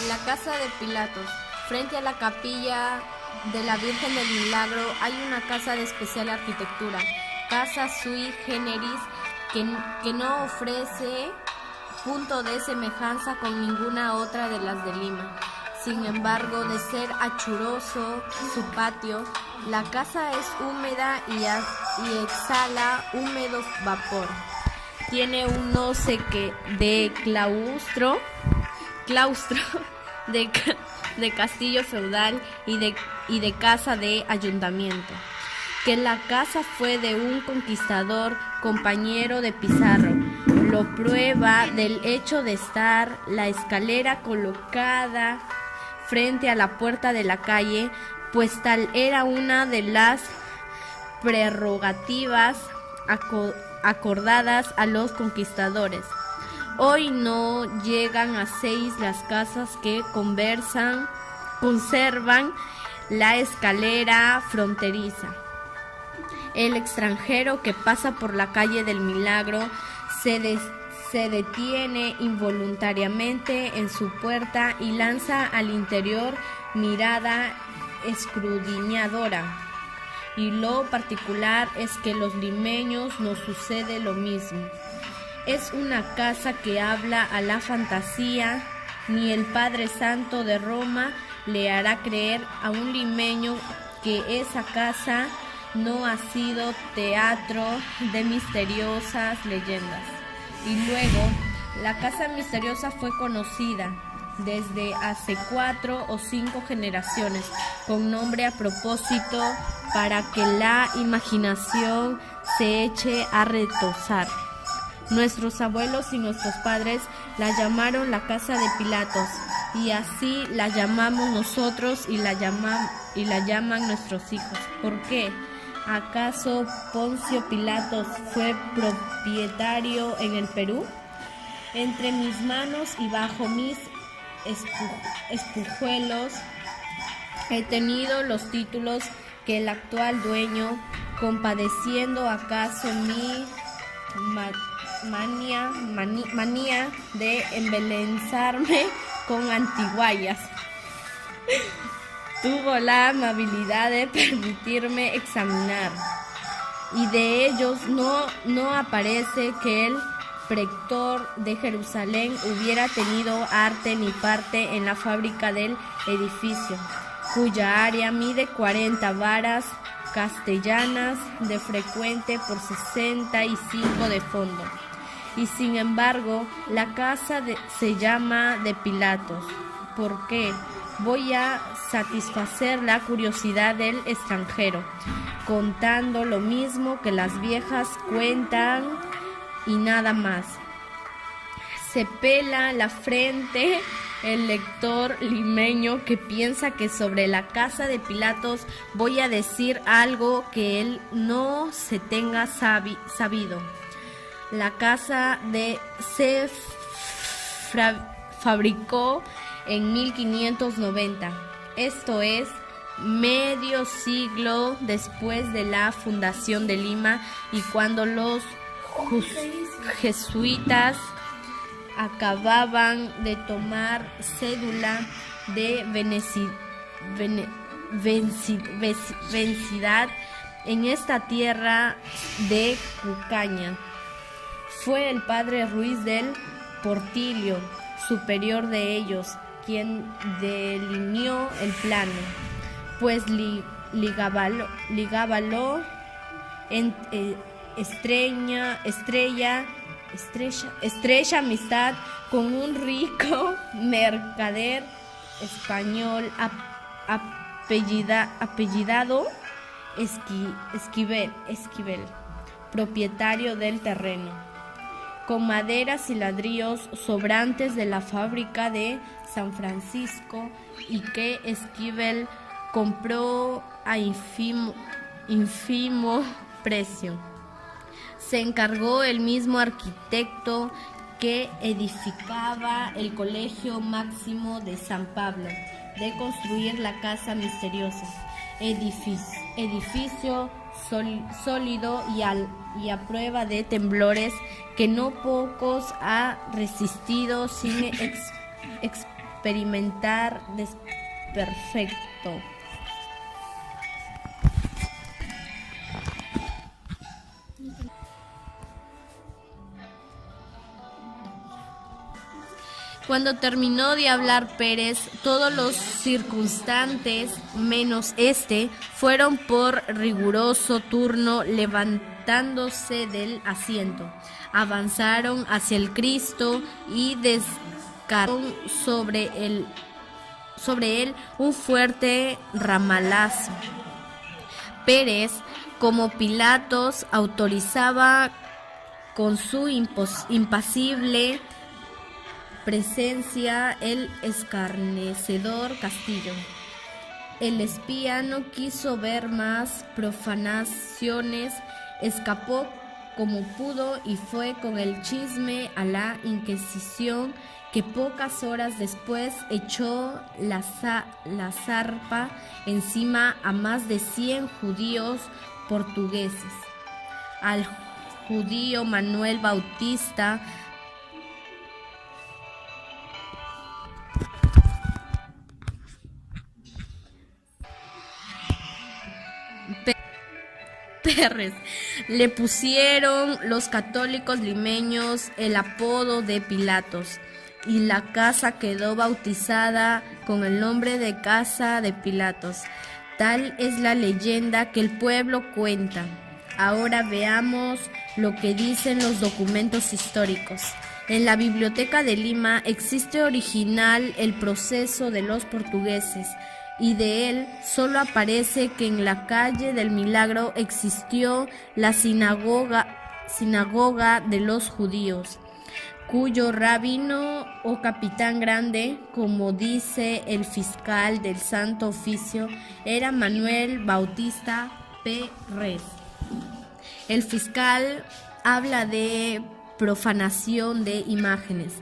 La casa de Pilatos. Frente a la capilla de la Virgen del Milagro hay una casa de especial arquitectura, casa sui generis, que no ofrece punto de semejanza con ninguna otra de las de Lima. Sin embargo, de ser achuroso su patio, la casa es húmeda y exhala húmedo vapor. Tiene un no sé qué de claustro de castillo feudal y de casa de ayuntamiento. Que la casa fue de un conquistador, compañero de Pizarro, lo prueba del hecho de estar la escalera colocada frente a la puerta de la calle, pues tal era una de las prerrogativas acordadas a los conquistadores. Hoy no llegan a 6 las casas que conservan la escalera fronteriza. El extranjero que pasa por la calle del Milagro se detiene involuntariamente en su puerta y lanza al interior mirada escudriñadora. Y lo particular es que los limeños nos sucede lo mismo. Es una casa que habla a la fantasía, ni el Padre Santo de Roma le hará creer a un limeño que esa casa no ha sido teatro de misteriosas leyendas. Y luego, la casa misteriosa fue conocida desde hace 4 o 5 generaciones, con nombre a propósito para que la imaginación se eche a retozar. Nuestros abuelos y nuestros padres la llamaron la casa de Pilatos, y así la llamamos nosotros y la llaman nuestros hijos. ¿Por qué? ¿Acaso Poncio Pilatos fue propietario en el Perú? Entre mis manos y bajo mis espujuelos he tenido los títulos que el actual dueño, compadeciendo acaso mi manía de embelezarme con antiguallas, tuvo la amabilidad de permitirme examinar, y de ellos no aparece que el pretor de Jerusalén hubiera tenido arte ni parte en la fábrica del edificio, cuya área mide 40 varas castellanas de frecuente por 65 de fondo. Y sin embargo, la casa se llama de Pilatos. ¿Por qué? Voy a satisfacer la curiosidad del extranjero, contando lo mismo que las viejas cuentan y nada más. Se pela la frente el lector limeño que piensa que sobre la casa de Pilatos voy a decir algo que él no se tenga sabido. La casa se fabricó en 1590, esto es, medio siglo después de la fundación de Lima, y cuando los jesuitas acababan de tomar cédula de venciedad en esta tierra de Cucaña. Fue el padre Ruiz del Portillo, superior de ellos, quien delineó el plano, pues ligábalo en estrecha amistad con un rico mercader español apellidado Esquivel, propietario del terreno, con maderas y ladrillos sobrantes de la fábrica de San Francisco, y que Esquivel compró a ínfimo precio. Se encargó el mismo arquitecto que edificaba el Colegio Máximo de San Pablo de construir la casa misteriosa, edificio sólido y a prueba de temblores que no pocos ha resistido sin experimentar desperfecto. Cuando terminó de hablar Pérez, todos los circunstantes, menos éste, fueron por riguroso turno levantándose del asiento. Avanzaron hacia el Cristo y descargaron sobre él un fuerte ramalazo. Pérez, como Pilatos autorizaba con su impasible presencia el escarnecedor castillo. El espía no quiso ver más profanaciones, escapó como pudo y fue con el chisme a la Inquisición, que pocas horas después echó la zarpa encima a más de 100 judíos portugueses. Al judío Manuel Bautista Pérez le pusieron los católicos limeños el apodo de Pilatos, y la casa quedó bautizada con el nombre de Casa de Pilatos. Tal es la leyenda que el pueblo cuenta. Ahora veamos lo que dicen los documentos históricos. En la Biblioteca de Lima existe original el proceso de los portugueses, y de él solo aparece que en la calle del Milagro existió la sinagoga de los judíos, cuyo rabino o capitán grande, como dice el fiscal del Santo Oficio, era Manuel Bautista Pérez. El fiscal habla de profanación de imágenes,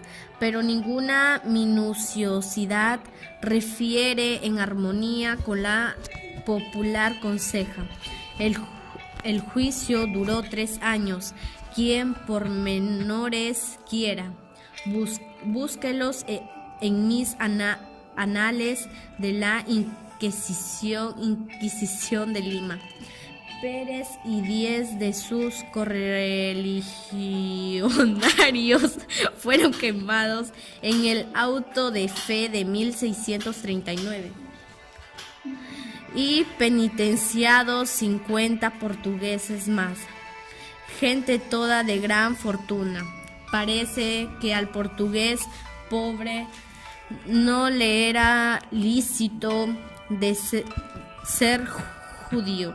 pero ninguna minuciosidad refiere en armonía con la popular conseja. El juicio duró 3 años. Quien por menores quiera, búsquelos en mis anales de la Inquisición de Lima. Pérez y 10 de sus correligionarios fueron quemados en el auto de fe de 1639 y penitenciados 50 portugueses más, gente toda de gran fortuna. Parece que al portugués pobre no le era lícito de ser judío,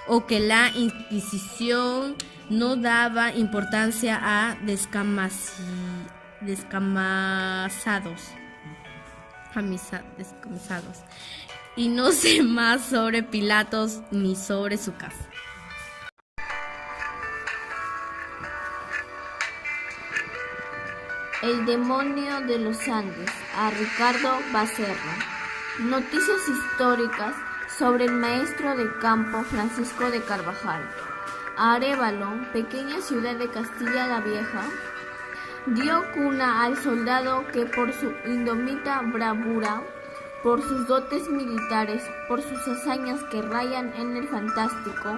o que la Inquisición no daba importancia a descamisados. Y no sé más sobre Pilatos ni sobre su casa. El demonio de los Andes, a Ricardo Baserra. Noticias históricas sobre el maestro de campo Francisco de Carvajal. Arévalo, pequeña ciudad de Castilla la Vieja, dio cuna al soldado que por su indomita bravura, por sus dotes militares, por sus hazañas que rayan en el fantástico,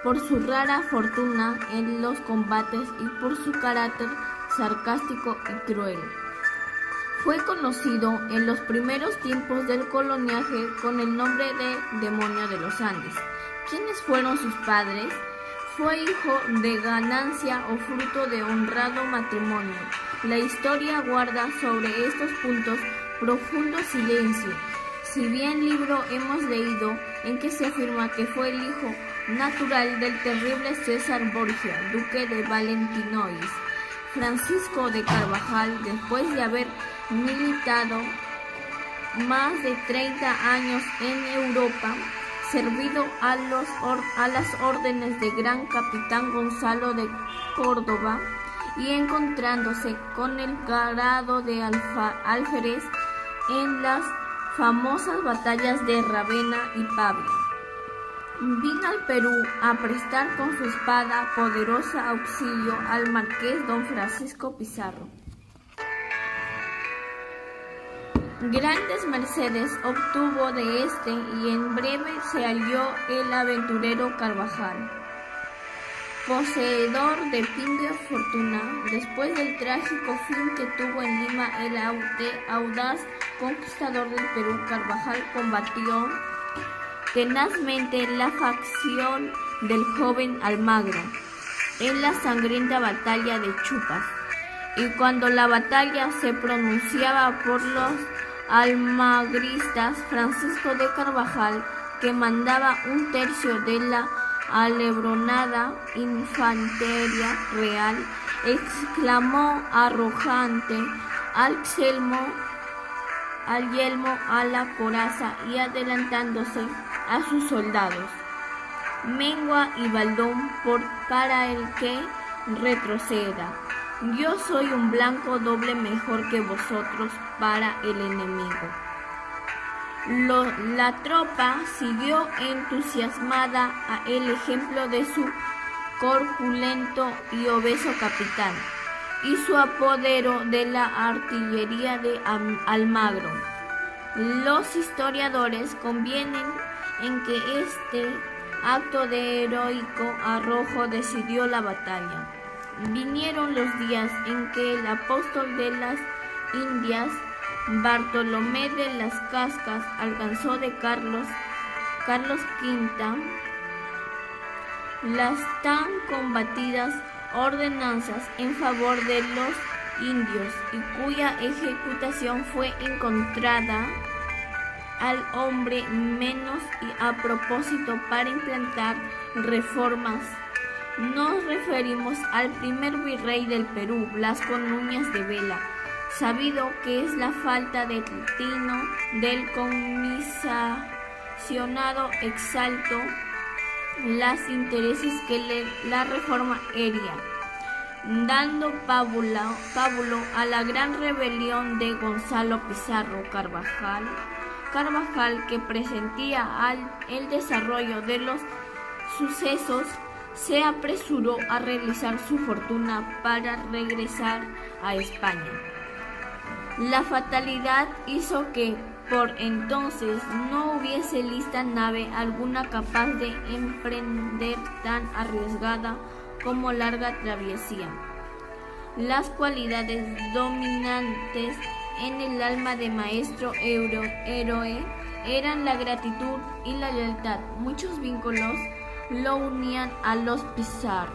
por su rara fortuna en los combates y por su carácter sarcástico y cruel, fue conocido en los primeros tiempos del coloniaje con el nombre de Demonio de los Andes. ¿Quiénes fueron sus padres? Fue hijo de ganancia o fruto de honrado matrimonio. La historia guarda sobre estos puntos profundo silencio. Si bien libro hemos leído en que se afirma que fue el hijo natural del terrible César Borgia, duque de Valentinois, Francisco de Carvajal, después de haber militado más de 30 años en Europa, servido a las órdenes de gran capitán Gonzalo de Córdoba y encontrándose con el grado de alférez en las famosas batallas de Ravenna y Pavía. Vino al Perú a prestar con su espada poderosa auxilio al marqués don Francisco Pizarro. Grandes mercedes obtuvo de éste y en breve se halló el aventurero Carvajal, poseedor de pingüe fortuna. Después del trágico fin que tuvo en Lima el audaz conquistador del Perú, Carvajal combatió tenazmente la facción del joven Almagro en la sangrienta batalla de Chupas, y cuando la batalla se pronunciaba por los almagristas, Francisco de Carvajal, que mandaba un tercio de la alebronada infantería real, exclamó arrojante al yelmo, a la coraza y adelantándose a sus soldados: mengua y baldón para el que retroceda. Yo soy un blanco doble mejor que vosotros para el enemigo. La tropa siguió entusiasmada el ejemplo de su corpulento y obeso capitán y su apodero de la artillería de Almagro. Los historiadores convienen en que este acto de heroico arrojo decidió la batalla. Vinieron los días en que el apóstol de las Indias, Bartolomé de las Cascas, alcanzó de Carlos V las tan combatidas ordenanzas en favor de los indios, y cuya ejecutación fue encontrada al hombre menos a propósito para implantar reformas. Nos referimos al primer virrey del Perú, Blasco Núñez de Vela, sabido que es la falta de tino del comisionado exaltó los intereses que la reforma hería, dando pábulo a la gran rebelión de Gonzalo Pizarro Carvajal, que presentía el desarrollo de los sucesos, se apresuró a realizar su fortuna para regresar a España. La fatalidad hizo que por entonces no hubiese lista nave alguna capaz de emprender tan arriesgada como larga travesía. Las cualidades dominantes en el alma de maestro héroe eran la gratitud y la lealtad. Muchos vínculos lo unían a los Pizarro,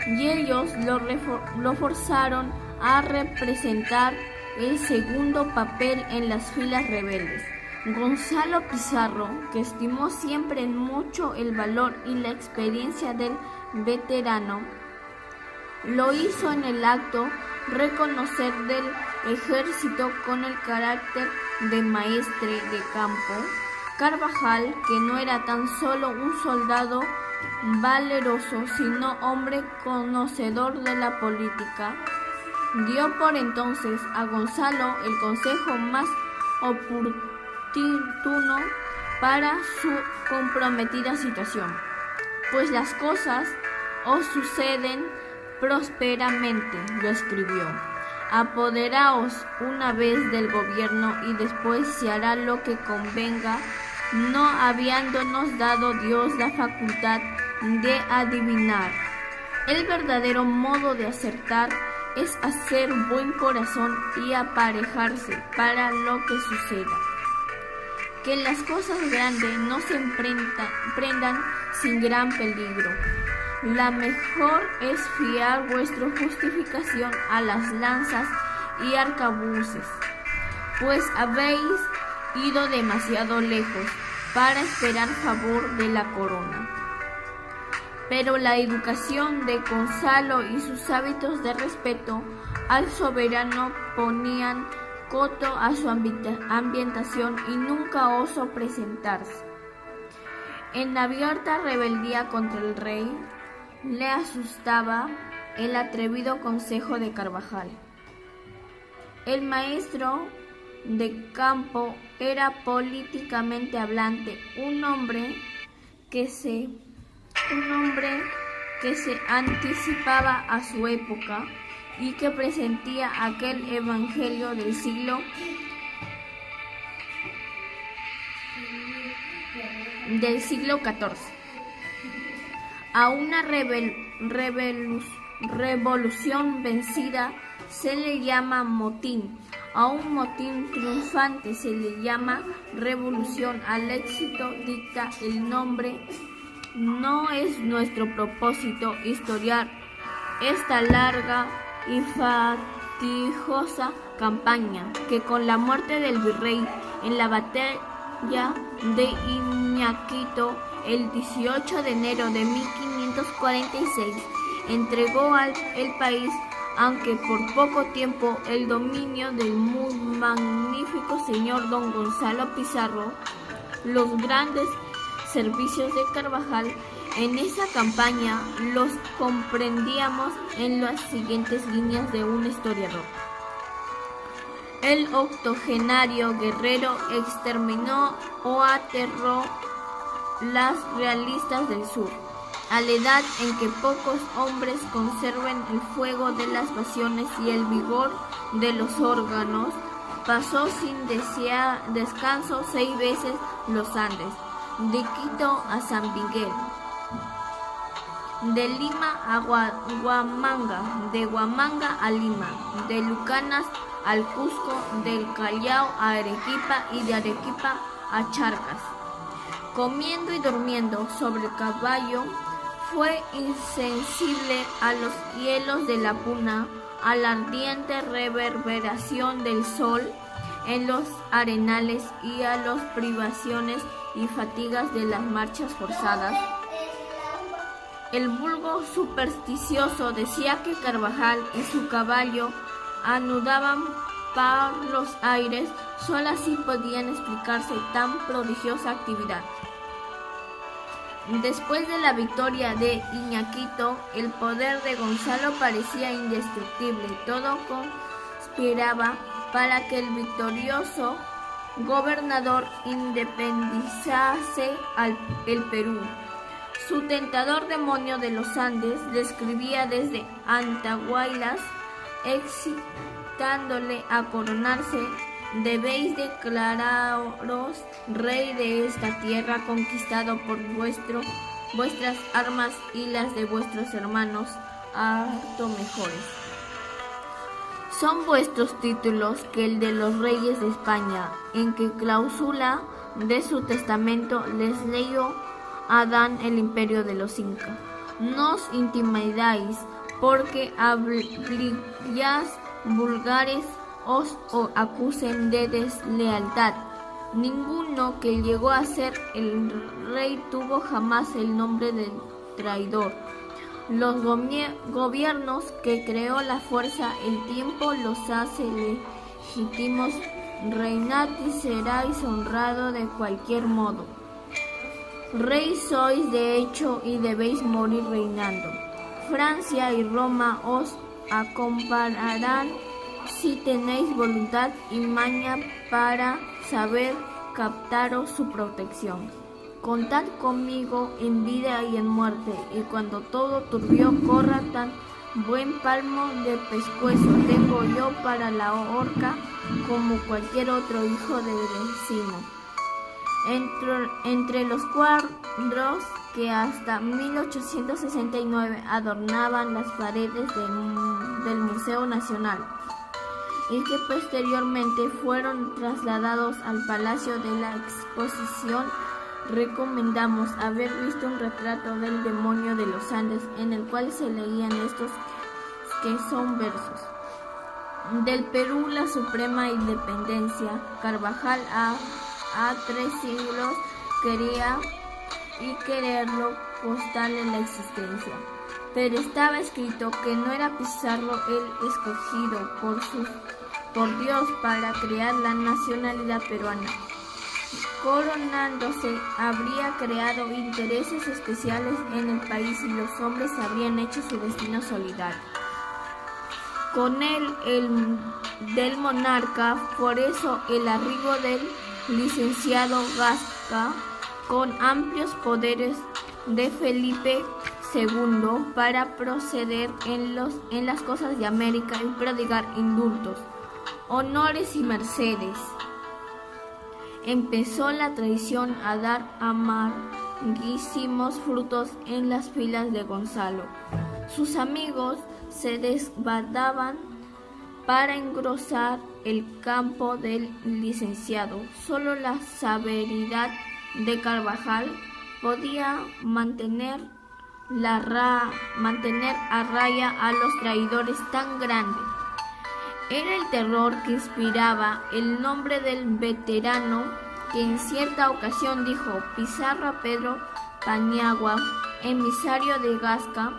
y ellos lo forzaron a representar el segundo papel en las filas rebeldes. Gonzalo Pizarro, que estimó siempre mucho el valor y la experiencia del veterano, lo hizo en el acto reconocer del ejército con el carácter de maestre de campo. Carvajal, que no era tan solo un soldado valeroso, sino hombre conocedor de la política, dio por entonces a Gonzalo el consejo más oportuno para su comprometida situación. Pues las cosas os suceden prósperamente, lo escribió. Apoderaos una vez del gobierno y después se hará lo que convenga, no habiéndonos dado Dios la facultad de adivinar. El verdadero modo de acertar es hacer buen corazón y aparejarse para lo que suceda. Que las cosas grandes no se emprendan sin gran peligro. La mejor es fiar vuestra justificación a las lanzas y arcabuces, pues habéis ido demasiado lejos para esperar favor de la corona. Pero la educación de Gonzalo y sus hábitos de respeto al soberano ponían coto a su ambientación y nunca osó presentarse. En abierta rebeldía contra el rey, le asustaba el atrevido consejo de Carvajal. El maestro de campo era políticamente hablante, un hombre que se anticipaba a su época y que presentía aquel evangelio del siglo del siglo XIV. A una revolución vencida se le llama motín. A un motín triunfante se le llama revolución. Al éxito dicta el nombre. No es nuestro propósito historiar esta larga y fatigosa campaña, que con la muerte del virrey en la batalla de Iñaquito el 18 de enero de 1546 entregó el país, aunque por poco tiempo, el dominio del muy magnífico señor don Gonzalo Pizarro. Los grandes servicios de Carvajal en esa campaña los comprendíamos en las siguientes líneas de un historiador. El octogenario guerrero exterminó o aterró las realistas del sur, a la edad en que pocos hombres conserven el fuego de las pasiones y el vigor de los órganos, pasó sin descanso 6 veces los Andes, de Quito a San Miguel, de Lima a Huamanga, de Huamanga a Lima, de Lucanas al Cusco, del Callao a Arequipa y de Arequipa a Charcas. Comiendo y durmiendo sobre el caballo, fue insensible a los hielos de la puna, a la ardiente reverberación del sol en los arenales y a las privaciones y fatigas de las marchas forzadas. El vulgo supersticioso decía que Carvajal y su caballo anudaban por los aires. Solo así podían explicarse tan prodigiosa actividad. Después de la victoria de Iñaquito, el poder de Gonzalo parecía indestructible. Todo conspiraba para que el victorioso gobernador independizase el Perú. Su tentador demonio de los Andes le escribía desde Andahuaylas, excitándole a coronarse: debéis declararos rey de esta tierra, conquistado por vuestras armas y las de vuestros hermanos, harto mejores. Son vuestros títulos que el de los reyes de España, en que cláusula de su testamento les leyó Adán el imperio de los Incas. No os intimidáis, porque hablillas vulgares os acusen de deslealtad. Ninguno que llegó a ser el rey tuvo jamás el nombre de traidor. Los gobiernos que creó la fuerza, el tiempo los hace legítimos. Reinad y seréis honrado de cualquier modo. Rey sois de hecho y debéis morir reinando. Francia y Roma os acompañarán si tenéis voluntad y maña para saber captaros su protección. Contad conmigo en vida y en muerte, y cuando todo turbio corra, tan buen palmo de pescuezo tengo yo para la horca como cualquier otro hijo de vecino. Entre los cuadros que hasta 1869 adornaban las paredes del Museo Nacional y que posteriormente fueron trasladados al Palacio de la Exposición, recomendamos haber visto un retrato del demonio de los Andes, en el cual se leían estos que son versos: del Perú la suprema independencia, Carvajal a 3 siglos quería y quererlo costarle la existencia. Pero estaba escrito que no era Pizarro el escogido por Dios para crear la nacionalidad peruana. Coronándose, habría creado intereses especiales en el país y los hombres habrían hecho su destino solidario con el del monarca. Por eso el arribo del licenciado Gasca, con amplios poderes de Felipe II para proceder en las cosas de América y prodigar indultos, honores y mercedes. empezó la traición a dar amarguísimos frutos en las filas de Gonzalo. Sus amigos se desbaraban para engrosar el campo del licenciado. Solo la severidad de Carvajal podía mantener a raya a los traidores tan grandes. Era el terror que inspiraba el nombre del veterano que en cierta ocasión dijo Pizarro a Pedro Paniagua, emisario de Gasca: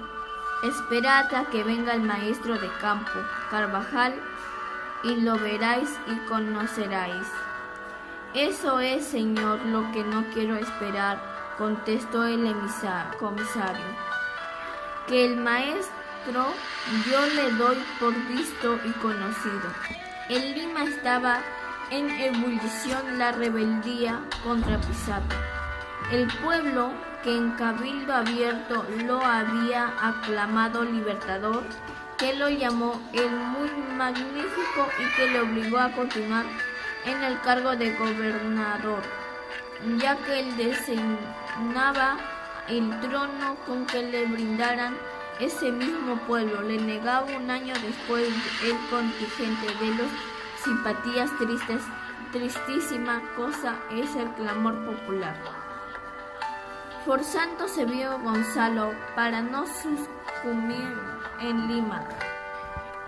esperad a que venga el maestro de campo, Carvajal, y lo veráis y conoceráis. Eso es, señor, lo que no quiero esperar, contestó el comisario, que el maestro yo le doy por visto y conocido. En Lima estaba en ebullición la rebeldía contra Pizarro. El pueblo, que en cabildo abierto lo había aclamado libertador, que lo llamó el muy magnífico y que le obligó a continuar en el cargo de gobernador, ya que él designaba el trono con que le brindaran ese mismo pueblo, le negaba un año después el contingente de los simpatías tristes. Tristísima cosa es el clamor popular. Forzando se vio Gonzalo para no sucumbir en Lima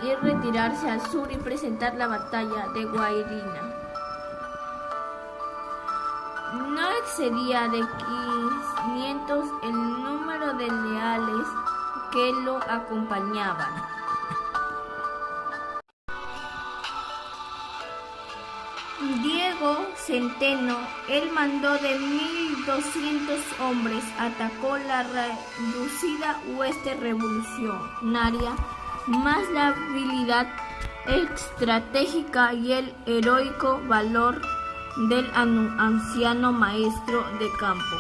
y retirarse al sur y presentar la batalla de Guairina. No excedía de 500 el número de leales que lo acompañaban. Diego Centeno, él mandó de 1.200 hombres, atacó la reducida hueste revolucionaria, más la habilidad estratégica y el heroico valor del anciano maestro de campo.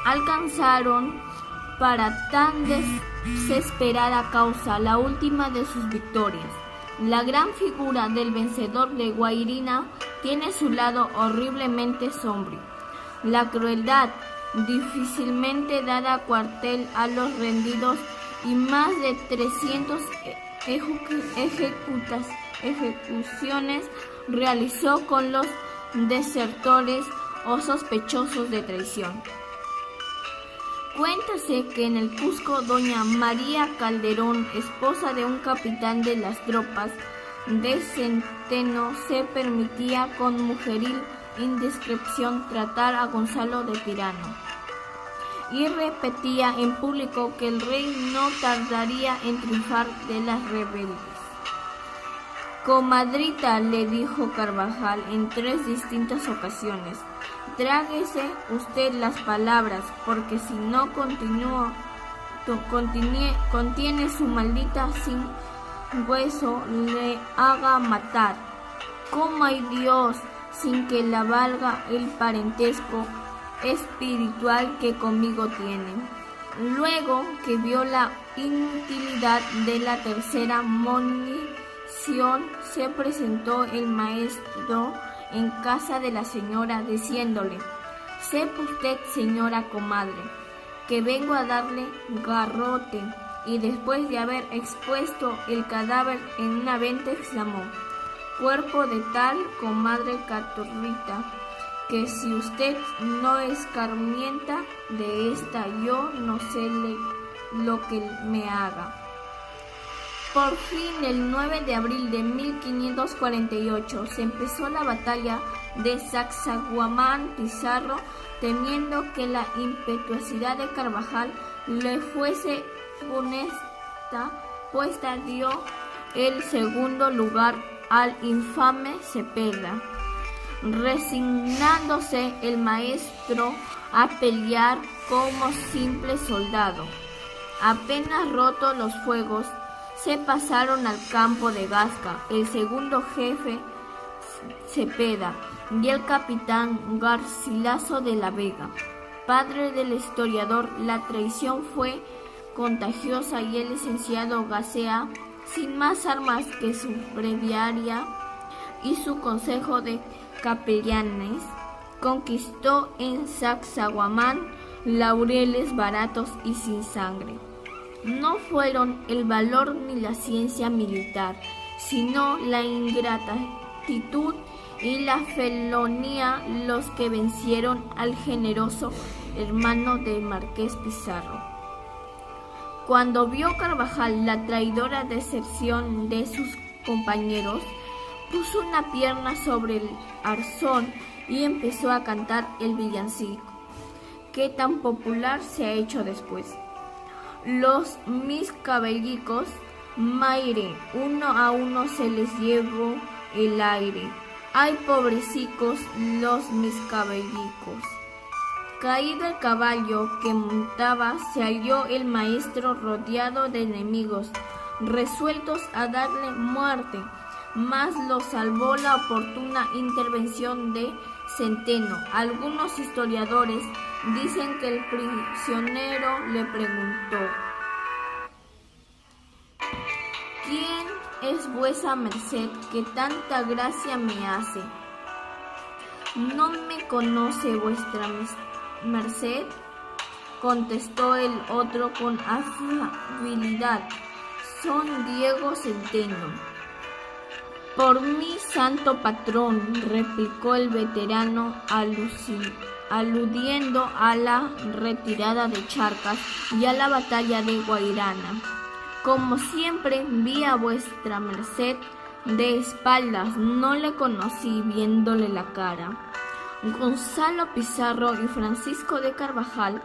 Alcanzaron para tan desesperada causa la última de sus victorias. La gran figura del vencedor de Guairina tiene su lado horriblemente sombrío. La crueldad difícilmente dada cuartel a los rendidos y más de 300 ejecuciones realizó con los desertores o sospechosos de traición. Cuéntase que en el Cusco doña María Calderón, esposa de un capitán de las tropas de Centeno, se permitía con mujeril indiscreción tratar a Gonzalo de tirano y repetía en público que el rey no tardaría en triunfar de las rebeldes. Comadrita, le dijo Carvajal en 3 distintas ocasiones, tráguese usted las palabras, porque si no contiene su maldita sin hueso, le haga matar. ¿Cómo hay Dios sin que la valga el parentesco espiritual que conmigo tiene? Luego que vio la inutilidad de la tercera monición, se presentó el maestro en casa de la señora, diciéndole: sepa usted, señora comadre, que vengo a darle garrote. Y después de haber expuesto el cadáver en una venta, exclamó: cuerpo de tal comadre Caturrita, que si usted no escarmienta de esta, yo no sé lo que me haga. Por fin, el 9 de abril de 1548, se empezó la batalla de Sacsayhuamán. Pizarro, temiendo que la impetuosidad de Carvajal le fuese funesta, puesta, dio el segundo lugar al infame Cepeda, resignándose el maestro a pelear como simple soldado. Apenas rotos los fuegos, se pasaron al campo de Gasca el segundo jefe Cepeda y el capitán Garcilaso de la Vega. Padre del historiador, la traición fue contagiosa y el licenciado Gasea, sin más armas que su breviaria y su consejo de capellanes, conquistó en Sacsayhuamán laureles baratos y sin sangre. No fueron el valor ni la ciencia militar, sino la ingratitud y la felonía los que vencieron al generoso hermano del marqués Pizarro. Cuando vio Carvajal la traidora deserción de sus compañeros, puso una pierna sobre el arzón y empezó a cantar el villancico, que tan popular se ha hecho después. Los miscabellicos, maire, uno a uno se les llevó el aire. Ay, pobrecicos los miscabellicos. Caído el caballo que montaba, se halló el maestro rodeado de enemigos, resueltos a darle muerte, mas lo salvó la oportuna intervención de Centeno. Algunos historiadores dicen que el prisionero le preguntó: ¿quién es vuesa merced que tanta gracia me hace? ¿No me conoce vuestra merced? Contestó el otro con afabilidad: son Diego Centeno. Por mi santo patrón, replicó el veterano, aludiendo a la retirada de Charcas y a la batalla de Guairana. Como siempre vi a vuestra merced de espaldas, no le conocí viéndole la cara. Gonzalo Pizarro y Francisco de Carvajal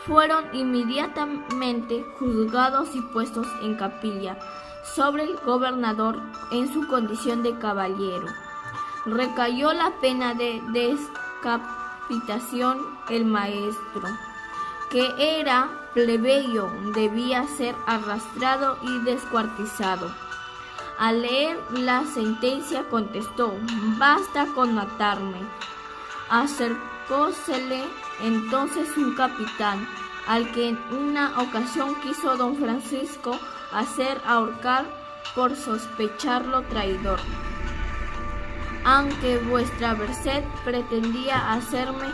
fueron inmediatamente juzgados y puestos en capilla sobre el gobernador en su condición de caballero. Recayó la pena de decapitación el maestro, que era plebeyo, debía ser arrastrado y descuartizado. Al leer la sentencia contestó: basta con matarme. Acercósele entonces un capitán, al que en una ocasión quiso don Francisco hacer ahorcar por sospecharlo traidor. Aunque vuestra merced pretendía hacerme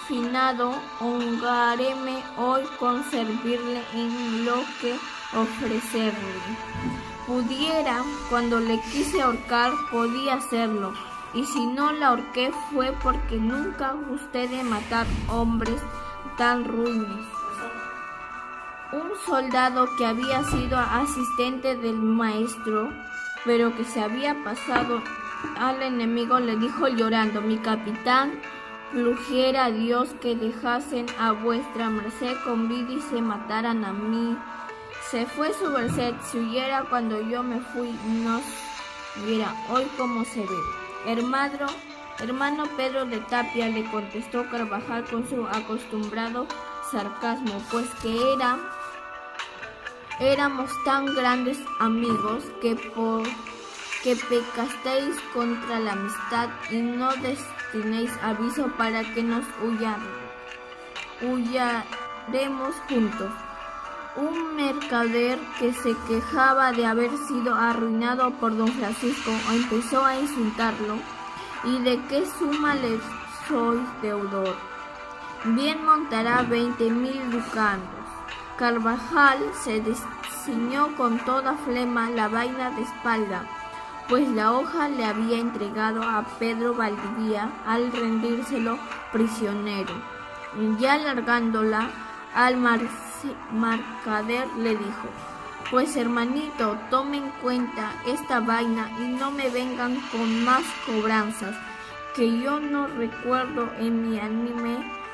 finado, hongaréme hoy con servirle en lo que ofrecerle pudiera. Cuando le quise ahorcar podía hacerlo, y si no la ahorqué fue porque nunca gusté de matar hombres tan ruines. Un soldado que había sido asistente del maestro, pero que se había pasado al enemigo, le dijo llorando: mi capitán, pluguiera a Dios que dejasen a vuestra merced con vida y se mataran a mí. Se fue su merced, si huyera cuando yo me fui, nos viera hoy como se ve. Hermano Pedro de Tapia, le contestó Carvajal con su acostumbrado sarcasmo, pues que éramos tan grandes amigos que pecasteis contra la amistad y no destinéis aviso para que nos huyaremos juntos. Un mercader que se quejaba de haber sido arruinado por don Francisco empezó a insultarlo: ¿y de qué suma le sois deudor? Bien montará 20,000 ducados. Carvajal se ciñó con toda flema la vaina de espalda, pues la hoja le había entregado a Pedro Valdivia al rendírselo prisionero. Ya alargándola al mercader le dijo: pues hermanito, tome en cuenta esta vaina y no me vengan con más cobranzas, que yo no recuerdo en mi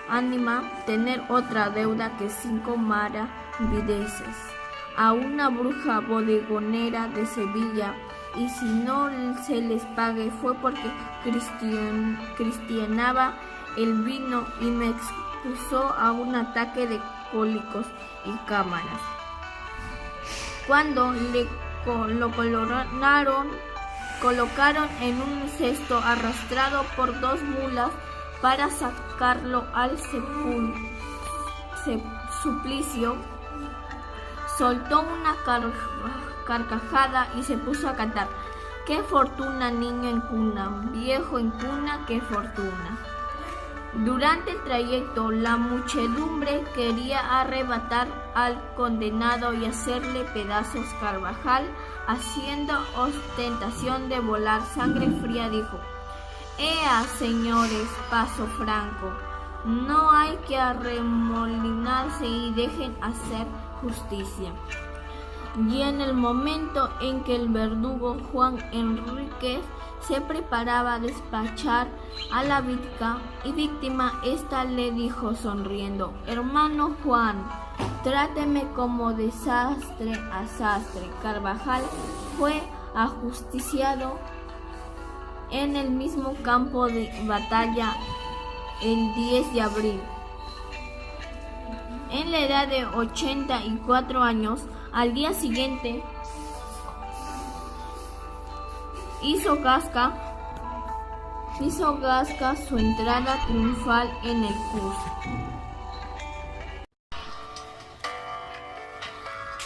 ánima tener otra deuda que 5 maravideses a una bruja bodegonera de Sevilla, y si no se les pague fue porque cristianaba el vino y me expuso a un ataque de cólicos y cámaras. Cuando lo colocaron en un cesto arrastrado por 2 mulas para sacarlo al suplicio, soltó una carcajada y se puso a cantar: Qué fortuna, niño en cuna, viejo en cuna, qué fortuna. Durante el trayecto, la muchedumbre quería arrebatar al condenado y hacerle pedazos. Carvajal, haciendo ostentación de volar sangre fría, dijo: «Ea, señores, paso franco, no hay que arremolinarse y dejen hacer justicia». Y en el momento en que el verdugo Juan Enríquez se preparaba a despachar a la víctima, ésta le dijo sonriendo: «Hermano Juan, tráteme como de sastre a sastre». Carvajal fue ajusticiado en el mismo campo de batalla el 10 de abril. En la edad de 84 años, al día siguiente, hizo gasca su entrada triunfal en el Cusco.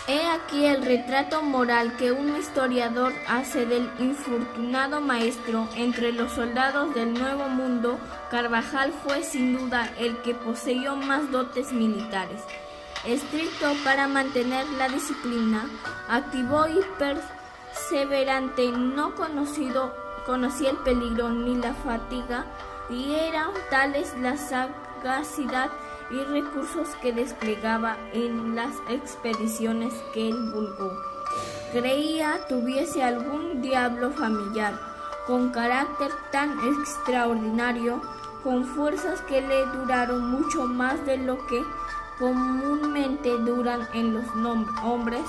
He aquí el retrato moral que un historiador hace del infortunado maestro. Entre los soldados del Nuevo Mundo, Carvajal fue sin duda el que poseyó más dotes militares. Estricto para mantener la disciplina, activo y perseverante, no conocía el peligro ni la fatiga, y eran tales la sagacidad y recursos que desplegaba en las expediciones que el vulgo creía tuviese algún diablo familiar, con carácter tan extraordinario, con fuerzas que le duraron mucho más de lo que comúnmente duran en los hombres,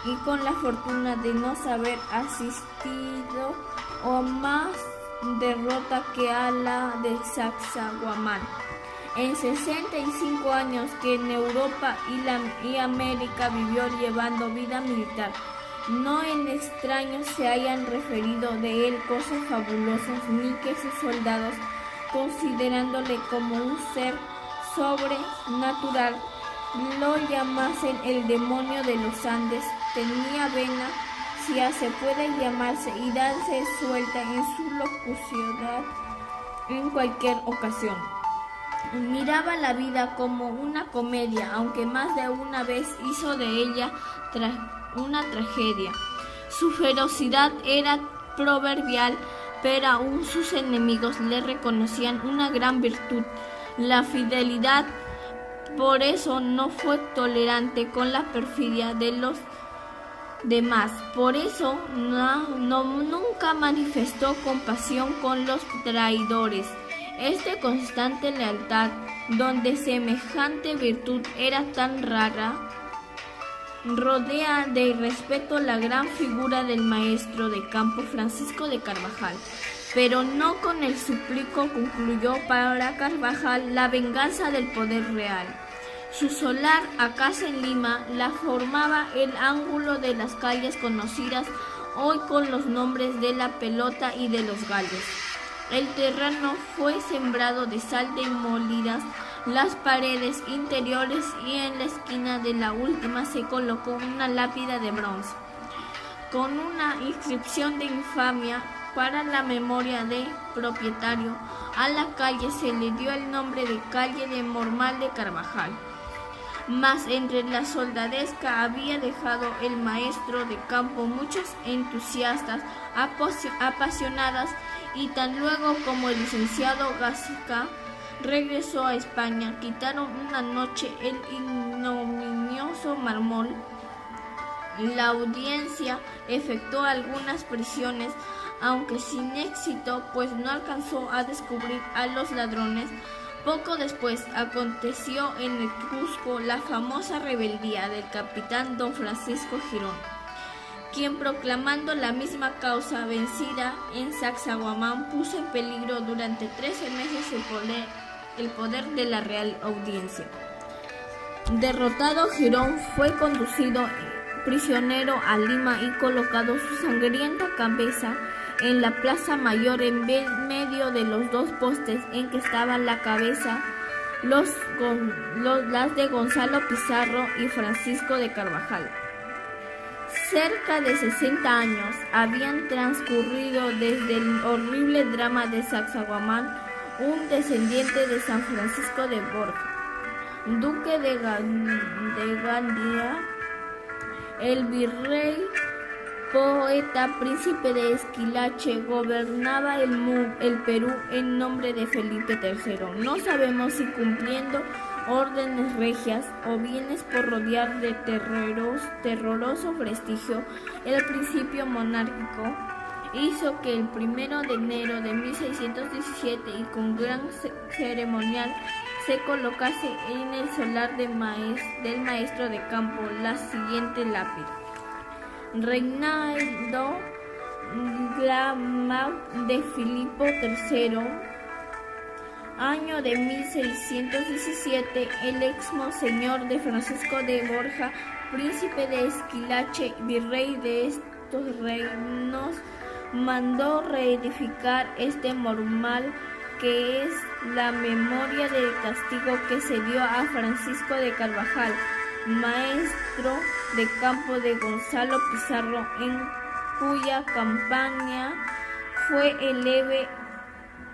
y con la fortuna de no haber asistido a más derrota que a la de Sacsayhuamán. En 65 años que en Europa y América vivió llevando vida militar, no en extraños se hayan referido de él cosas fabulosas, ni que sus soldados, considerándole como un ser sobrenatural, lo llamasen el demonio de los Andes. Tenía vena, si se puede llamarse, y darse suelta en su locuacidad en cualquier ocasión. Miraba la vida como una comedia, aunque más de una vez hizo de ella una tragedia. Su ferocidad era proverbial, pero aún sus enemigos le reconocían una gran virtud, la fidelidad. Por eso no fue tolerante con la perfidia de los demás. Por eso nunca manifestó compasión con los traidores. Esta constante lealtad, donde semejante virtud era tan rara, rodea de respeto la gran figura del maestro de campo Francisco de Carvajal. Pero no con el suplicio concluyó para Carvajal la venganza del poder real. Su solar, a casa en Lima, la formaba el ángulo de las calles conocidas hoy con los nombres de La Pelota y de Los Gallos. El terreno fue sembrado de sal de molidas las paredes interiores, y en la esquina de la última se colocó una lápida de bronce con una inscripción de infamia para la memoria del propietario. A la calle se le dio el nombre de calle de Mormal de Carvajal. Mas entre la soldadesca había dejado el maestro de campo muchas entusiastas apasionadas, y tan luego como el licenciado Gasca regresó a España, quitaron una noche el ignominioso mármol. La audiencia efectuó algunas prisiones, aunque sin éxito, pues no alcanzó a descubrir a los ladrones. Poco después aconteció en el Cusco la famosa rebeldía del capitán don Francisco Girón, quien, proclamando la misma causa vencida en Sacsayhuamán, puso en peligro durante 13 meses el poder de la Real Audiencia. Derrotado, Girón fue conducido prisionero a Lima y colocado su sangrienta cabeza en la Plaza Mayor, en medio de los dos postes en que estaban la cabeza las de Gonzalo Pizarro y Francisco de Carvajal. Cerca de 60 años habían transcurrido desde el horrible drama de Sacsayhuamán, un descendiente de San Francisco de Borja, duque de Gandía, el virrey, poeta, príncipe de Esquilache, gobernaba el Perú en nombre de Felipe III. No sabemos si cumpliendo órdenes regias o bienes por rodear de terroroso prestigio el principio monárquico, hizo que el 1 de enero de 1617 y con gran ceremonial se colocase en el solar del maestro de campo la siguiente lápida: Reinaldo Gramau de Filipo III, año de 1617, el ex monseñor de Francisco de Borja, príncipe de Esquilache, virrey de estos reinos, mandó reedificar este mormal, que es la memoria del castigo que se dio a Francisco de Carvajal, maestro de campo de Gonzalo Pizarro, en cuya campaña fue eleve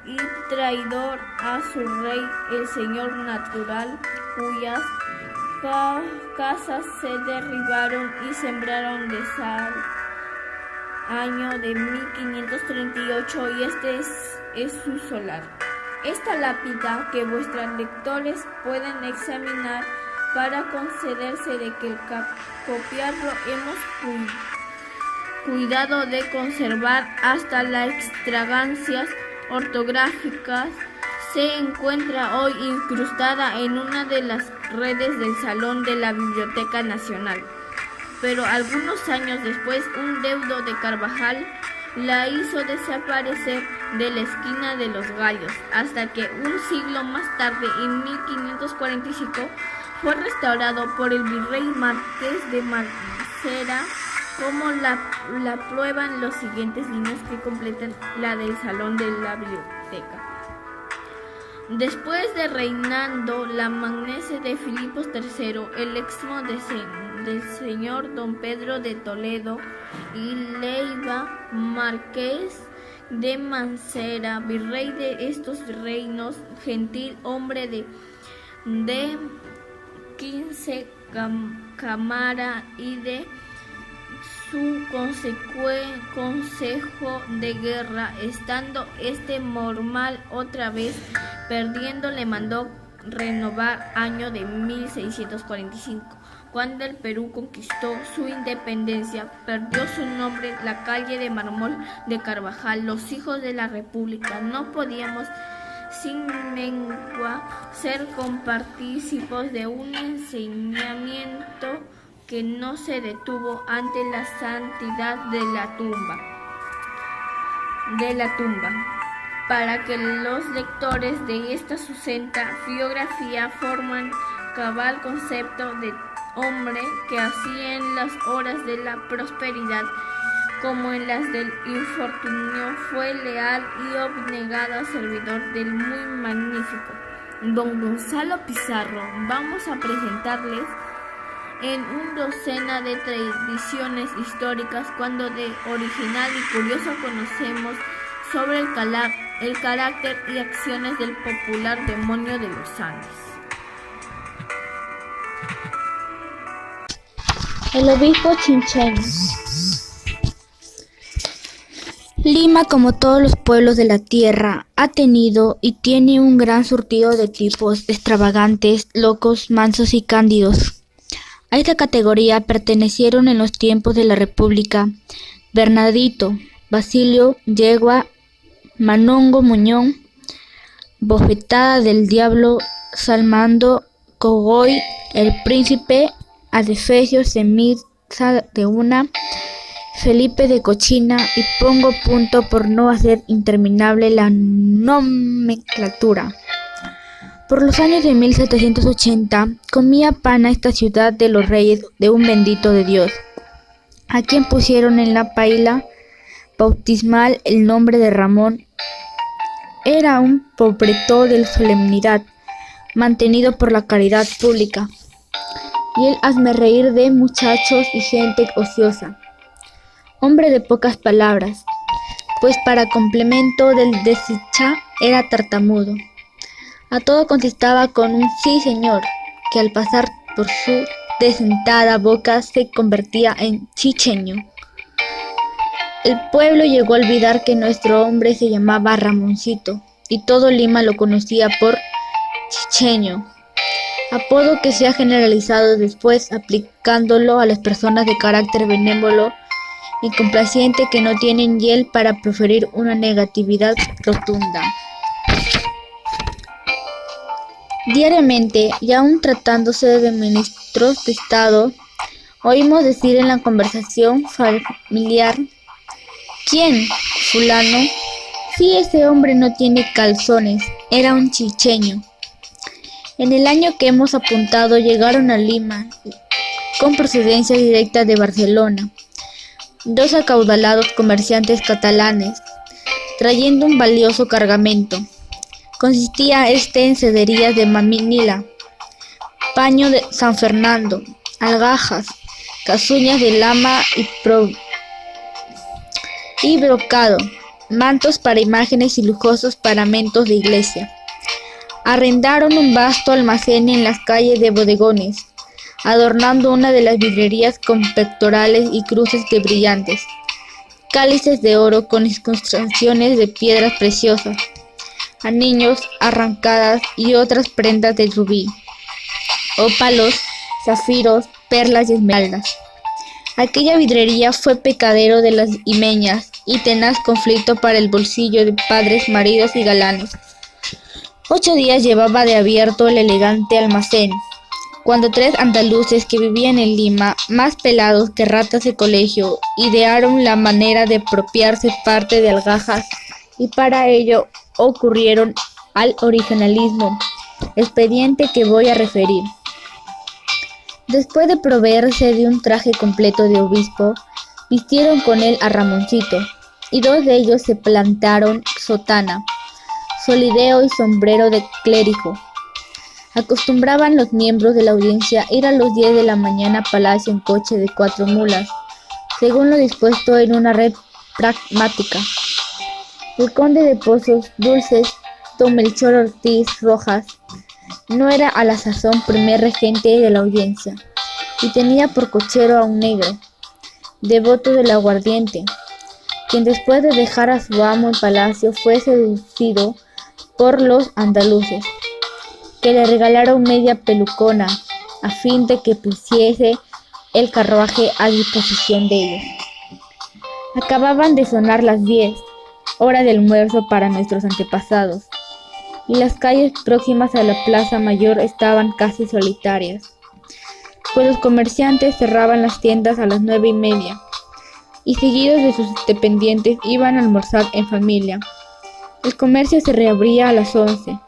y traidor a su rey, el señor natural, cuyas casas se derribaron y sembraron de sal, año de 1538, y este es su solar. Esta lápida que vuestros lectores pueden examinar para concederse de que el copiarlo hemos cuidado de conservar hasta las extravagancias ortográficas, se encuentra hoy incrustada en una de las redes del Salón de la Biblioteca Nacional. Pero algunos años después, un deudo de Carvajal la hizo desaparecer de la esquina de los Gallos, hasta que un siglo más tarde, en 1545, fue restaurado por el virrey Marqués de Mancera, como la prueban los siguientes líneas que completan la del Salón de la Biblioteca. Después de reinando la magnese de Filipo III, el exmo del señor don Pedro de Toledo y Leiva, marqués de Mancera, virrey de estos reinos, gentil hombre de 15 cámara y de su consejo de guerra, estando este mormal otra vez perdiendo, le mandó renovar año de 1645. Cuando el Perú conquistó su independencia, perdió su nombre la calle de mármol de Carvajal. Los hijos de la República no podíamos sin mengua ser compartícipos de un enseñamiento que no se detuvo ante la santidad de la tumba. Para que los lectores de esta sucinta biografía forman cabal concepto de hombre que así en las horas de la prosperidad como en las del infortunio fue leal y abnegado servidor del muy magnífico don Gonzalo Pizarro. Vamos a presentarles en una docena de tradiciones históricas cuando de original y curioso conocemos sobre el carácter y acciones del popular demonio de los Andes. El obispo chincheño. Lima, como todos los pueblos de la tierra, ha tenido y tiene un gran surtido de tipos extravagantes, locos, mansos y cándidos. A esta categoría pertenecieron en los tiempos de la República Bernardito, Basilio, Yegua, Manongo Muñón, Bofetada del Diablo, Salmando, Cogoy, el Príncipe, Adefesio, Semisa de Una, Felipe de Cochina, y pongo punto por no hacer interminable la nomenclatura. Por los años de 1780 comía pana esta ciudad de los reyes de un bendito de Dios, a quien pusieron en la paila bautismal el nombre de Ramón. Era un pobretó de solemnidad, mantenido por la caridad pública, y el hazmerreír de muchachos y gente ociosa. hombre de pocas palabras, pues para complemento del desdicha era tartamudo. A todo contestaba con un sí señor, que al pasar por su desdentada boca se convertía en chicheño. El pueblo llegó a olvidar que nuestro hombre se llamaba Ramoncito, y todo Lima lo conocía por chicheño, apodo que se ha generalizado después aplicándolo a las personas de carácter benévolo y complaciente que no tienen hiel para proferir una negatividad rotunda. Diariamente, y aun tratándose de ministros de Estado, oímos decir en la conversación familiar: ¿quién? ¿Fulano? Sí, ese hombre no tiene calzones, era un chicheño. En el año que hemos apuntado llegaron a Lima, con procedencia directa de Barcelona, 2 acaudalados comerciantes catalanes, trayendo un valioso cargamento. Consistía en sederías de Manila, paño de San Fernando, alhajas, casuñas de lama y brocado, mantos para imágenes y lujosos paramentos de iglesia. Arrendaron un vasto almacén en las calles de bodegones, adornando una de las vidrieras con pectorales y cruces de brillantes, cálices de oro con incrustaciones de piedras preciosas, anillos, arrancadas y otras prendas de rubí, ópalos, zafiros, perlas y esmeraldas. Aquella vidrería fue pecadero de las imeñas y tenaz conflicto para el bolsillo de padres, maridos y galanes. 8 días llevaba de abierto el elegante almacén, cuando 3 andaluces que vivían en Lima, más pelados que ratas de colegio, idearon la manera de apropiarse parte de alhajas y para ello ocurrieron al originalismo, expediente que voy a referir. Después de proveerse de un traje completo de obispo, vistieron con él a Ramoncito, y 2 de ellos se plantaron sotana, solideo y sombrero de clérigo. Acostumbraban los miembros de la audiencia ir a los 10 de la mañana a Palacio en coche de 4 mulas, según lo dispuesto en una red pragmática. El conde de Pozos Dulces, don Melchor Ortiz Rojas, no era a la sazón primer regente de la audiencia, y tenía por cochero a un negro, devoto del aguardiente, quien después de dejar a su amo en palacio fue seducido por los andaluces, que le regalaron media pelucona, a fin de que pusiese el carruaje a disposición de ellos. Acababan de sonar las 10, hora de almuerzo para nuestros antepasados, y las calles próximas a la Plaza Mayor estaban casi solitarias, pues los comerciantes cerraban las tiendas a las 9:30, y seguidos de sus dependientes iban a almorzar en familia. El comercio se reabría a las 11.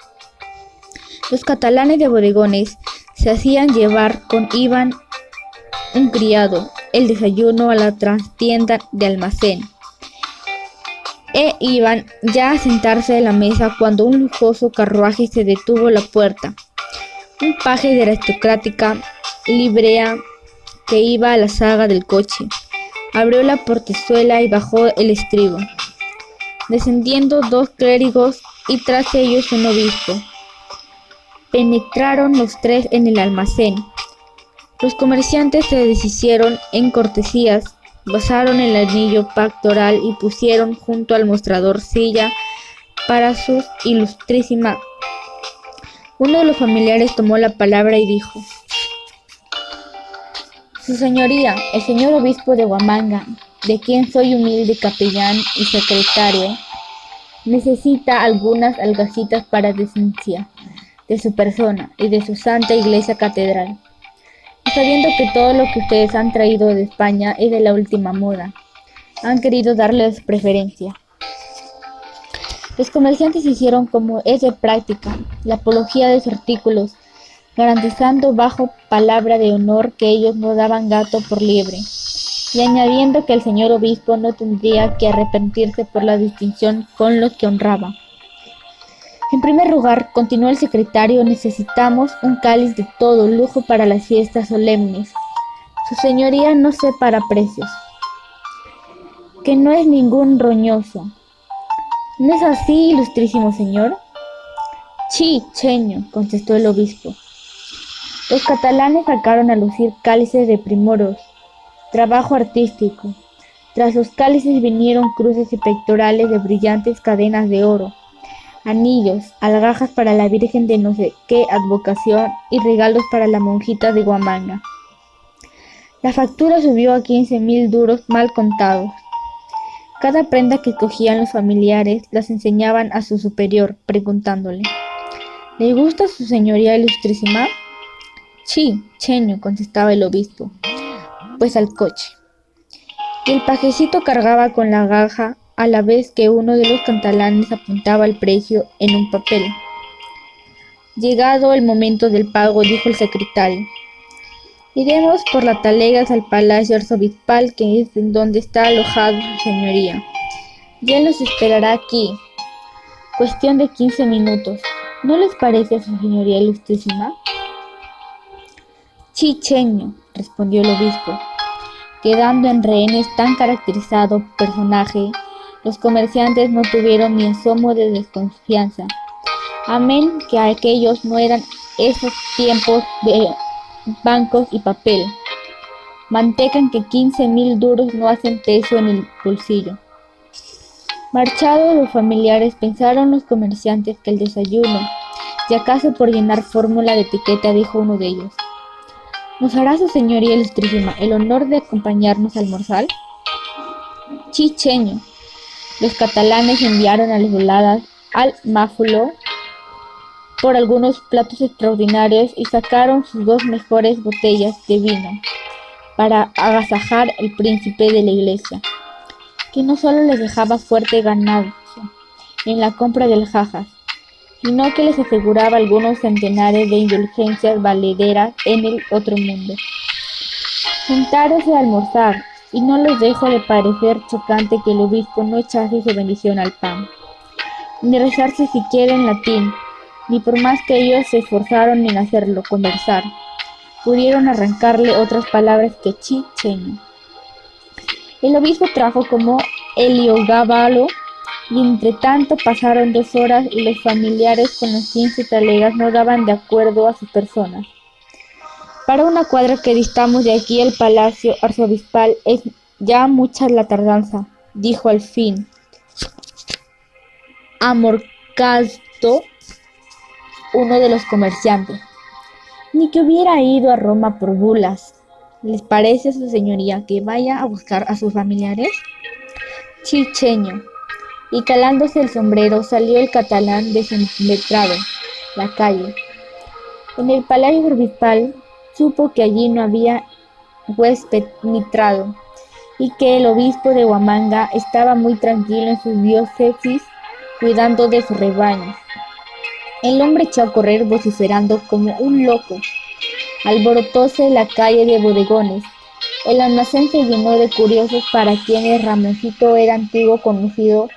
Los catalanes de bodegones se hacían llevar con Iván, un criado, el desayuno a la trastienda de almacén. Iban ya a sentarse a la mesa cuando un lujoso carruaje se detuvo a la puerta. Un paje de aristocrática librea que iba a la zaga del coche abrió la portezuela y bajó el estribo, descendiendo 2 clérigos y tras ellos un obispo. Penetraron los 3 en el almacén. Los comerciantes se deshicieron en cortesías, basaron el anillo pectoral y pusieron junto al mostrador silla para su ilustrísima. Uno de los familiares tomó la palabra y dijo: Su señoría, el señor obispo de Huamanga, de quien soy humilde capellán y secretario, necesita algunas alhajitas para decencia de su persona y de su santa iglesia catedral. Y sabiendo que todo lo que ustedes han traído de España es de la última moda, han querido darles preferencia. Los comerciantes hicieron como es de práctica la apología de sus artículos, garantizando bajo palabra de honor que ellos no daban gato por liebre, y añadiendo que el señor obispo no tendría que arrepentirse por la distinción con los que honraba. En primer lugar, continuó el secretario, necesitamos un cáliz de todo lujo para las fiestas solemnes. Su señoría no separa precios. que no es ningún roñoso. ¿No es así, ilustrísimo señor? Sí, señor, contestó el obispo. Los catalanes sacaron a lucir cálices de primoros, trabajo artístico. Tras los cálices vinieron cruces y pectorales de brillantes cadenas de oro, anillos, alhajas para la Virgen de no sé qué advocación y regalos para la monjita de Huamanga. La factura subió a 15.000 duros mal contados. Cada prenda que cogían los familiares las enseñaban a su superior, preguntándole: ¿Le gusta su señoría ilustrísima? Sí, señor, contestaba el obispo. Pues al coche. Y el pajecito cargaba con la gaja a la vez que uno de los catalanes apuntaba el precio en un papel. Llegado el momento del pago, dijo el secretario: iremos por las talegas al palacio arzobispal, que es en donde está alojado su señoría. Ya nos esperará aquí. Cuestión de 15 minutos. ¿No les parece a su señoría ilustrísima? Sí, señor, respondió el obispo. Quedando en rehenes tan caracterizado personaje, los comerciantes no tuvieron ni asomo de desconfianza. Amén que aquellos no eran esos tiempos de bancos y papel. Mantecan que 15.000 duros no hacen peso en el bolsillo. Marchados los familiares, pensaron los comerciantes que el desayuno, y acaso por llenar fórmula de etiqueta, dijo uno de ellos: ¿nos hará su señoría ilustrísima el honor de acompañarnos a almorzar? Sí, señor. Los catalanes enviaron a las veladas al máfulo por algunos platos extraordinarios y sacaron sus 2 mejores botellas de vino para agasajar al príncipe de la iglesia, que no solo les dejaba fuerte ganancia en la compra del jajas, sino que les aseguraba algunos centenares de indulgencias valederas en el otro mundo. Sentáronse a almorzar, y no les dejó de parecer chocante que el obispo no echase su bendición al pan, ni rezarse siquiera en latín, ni por más que ellos se esforzaron en hacerlo conversar, pudieron arrancarle otras palabras que chi, señor. El obispo trajo como Heliogábalo, y entre tanto pasaron 2 horas y los familiares con las 15 talegas no daban de acuerdo a sus personas. Para una cuadra que distamos de aquí el palacio arzobispal es ya mucha la tardanza, dijo al fin Amorcasto, uno de los comerciantes. Ni que hubiera ido a Roma por bulas. ¿Les parece a su señoría que vaya a buscar a sus familiares? Chicheño. Y calándose el sombrero salió el catalán desenletrado, la calle. En el palacio arzobispal supo que allí no había huésped ni trado, y que el obispo de Huamanga estaba muy tranquilo en su diócesis cuidando de sus rebaños. El hombre echó a correr vociferando como un loco. Alborotóse la calle de bodegones. El almacén se llenó de curiosos para quienes Ramoncito era antiguo conocido.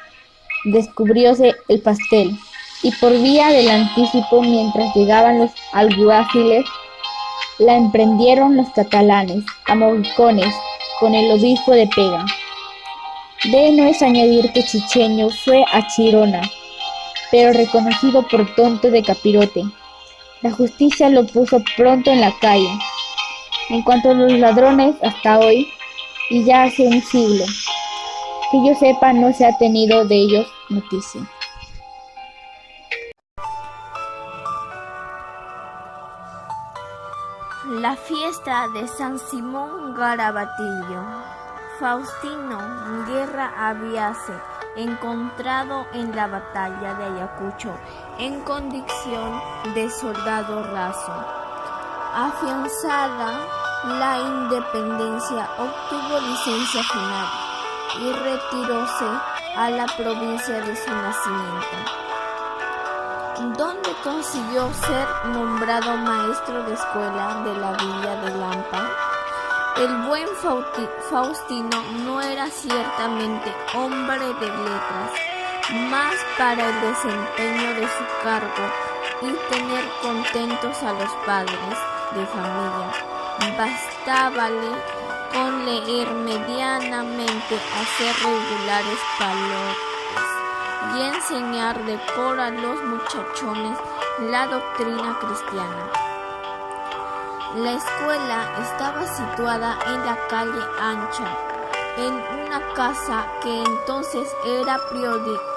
Descubrióse el pastel, y por vía del anticipo, mientras llegaban los alguaciles, la emprendieron los catalanes, a movicones, con el obispo de pega. De no es añadir que Chicheño fue a Chirona, pero reconocido por tonto de capirote. La justicia lo puso pronto en la calle. En cuanto a los ladrones, hasta hoy, y ya hace un siglo, que yo sepa, no se ha tenido de ellos noticia. La fiesta de San Simón Garabatillo. Faustino Guerra habíase encontrado en la batalla de Ayacucho en condición de soldado raso. Afianzada la independencia, obtuvo licencia final y retiróse a la provincia de su nacimiento, donde consiguió ser nombrado maestro de escuela de la villa de Lampa. El buen Faustino no era ciertamente hombre de letras, mas para el desempeño de su cargo y tener contentos a los padres de familia, bastábale con leer medianamente, hacer regulares palotes y enseñar de coro a los muchachones la doctrina cristiana. La escuela estaba situada en la calle Ancha, en una casa que entonces era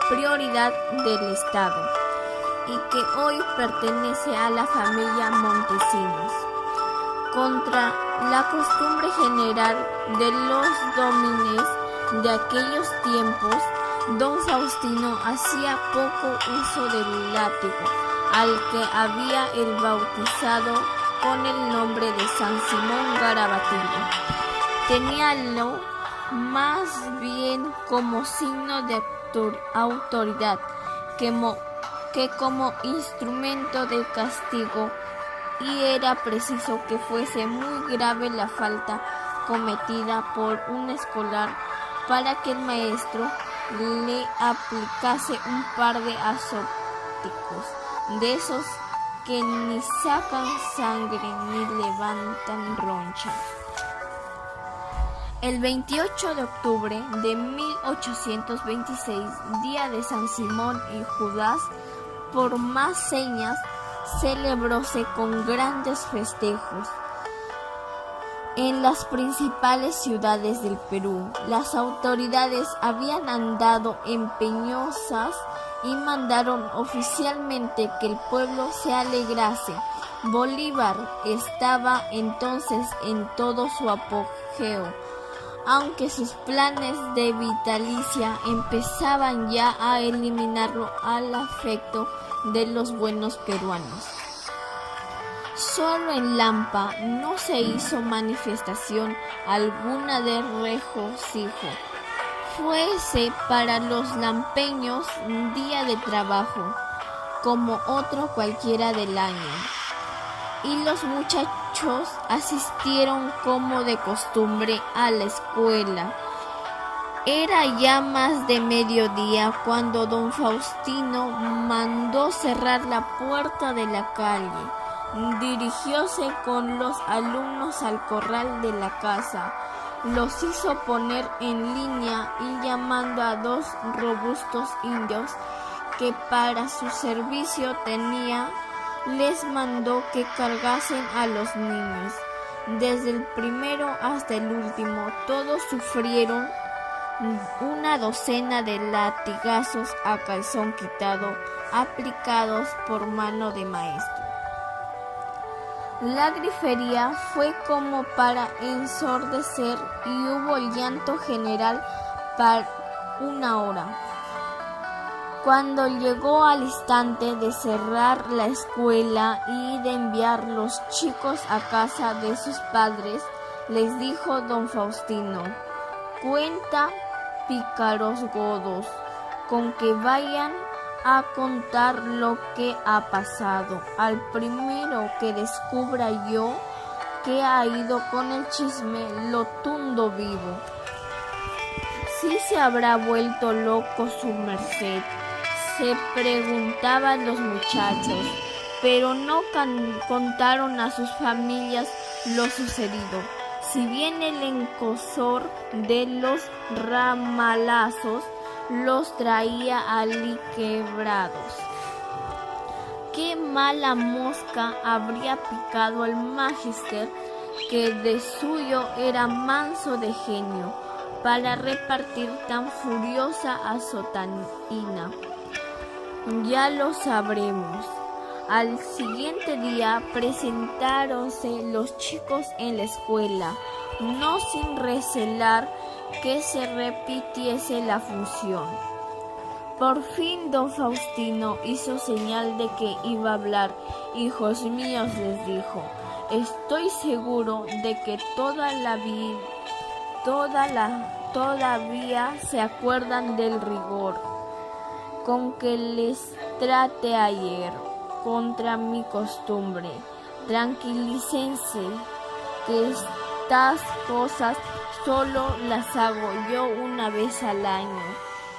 prioridad del Estado y que hoy pertenece a la familia Montesinos. Contra la costumbre general de los dómines de aquellos tiempos, don Faustino hacía poco uso del látigo, al que había el bautizado con el nombre de San Simón Garabatillo. Teníalo más bien como signo de autoridad que como instrumento de castigo, y era preciso que fuese muy grave la falta cometida por un escolar para que el maestro le aplicase un par de azóticos, de esos que ni sacan sangre ni levantan roncha. El 28 de octubre de 1826, día de San Simón y Judas, por más señas, celebróse con grandes festejos en las principales ciudades del Perú. Las autoridades habían andado empeñosas y mandaron oficialmente que el pueblo se alegrase. Bolívar estaba entonces en todo su apogeo, aunque sus planes de vitalicia empezaban ya a eliminarlo al afecto de los buenos peruanos. Solo en Lampa no se hizo manifestación alguna de regocijo. Fuese para los lampeños un día de trabajo, como otro cualquiera del año, y los muchachos asistieron como de costumbre a la escuela. Era ya más de mediodía cuando don Faustino mandó cerrar la puerta de la calle. Dirigióse con los alumnos al corral de la casa, los hizo poner en línea y llamando a 2 robustos indios que para su servicio tenía, les mandó que cargasen a los niños. Desde el primero hasta el último, todos sufrieron una docena de latigazos a calzón quitado, aplicados por mano de maestro. La gritería fue como para ensordecer y hubo llanto general por 1 hora. Cuando llegó al instante de cerrar la escuela y de enviar los chicos a casa de sus padres, les dijo don Faustino: «Cuenta, pícaros godos, con que vayan a contar lo que ha pasado. Al primero que descubra yo que ha ido con el chisme, lo tundo vivo». «¿Sí se habrá vuelto loco su merced?», se preguntaban los muchachos, pero no contaron a sus familias lo sucedido. Si bien el encosor de los ramalazos los traía aliquebrados. Qué mala mosca habría picado al magister, que de suyo era manso de genio, para repartir tan furiosa azotanina. Ya lo sabremos. Al siguiente día presentáronse los chicos en la escuela, no sin recelar que se repitiese la función. Por fin don Faustino hizo señal de que iba a hablar. «Hijos míos», les dijo, «estoy seguro de que todavía se acuerdan del rigor con que les traté ayer contra mi costumbre. Tranquilícense, que estas cosas solo las hago yo una vez al año.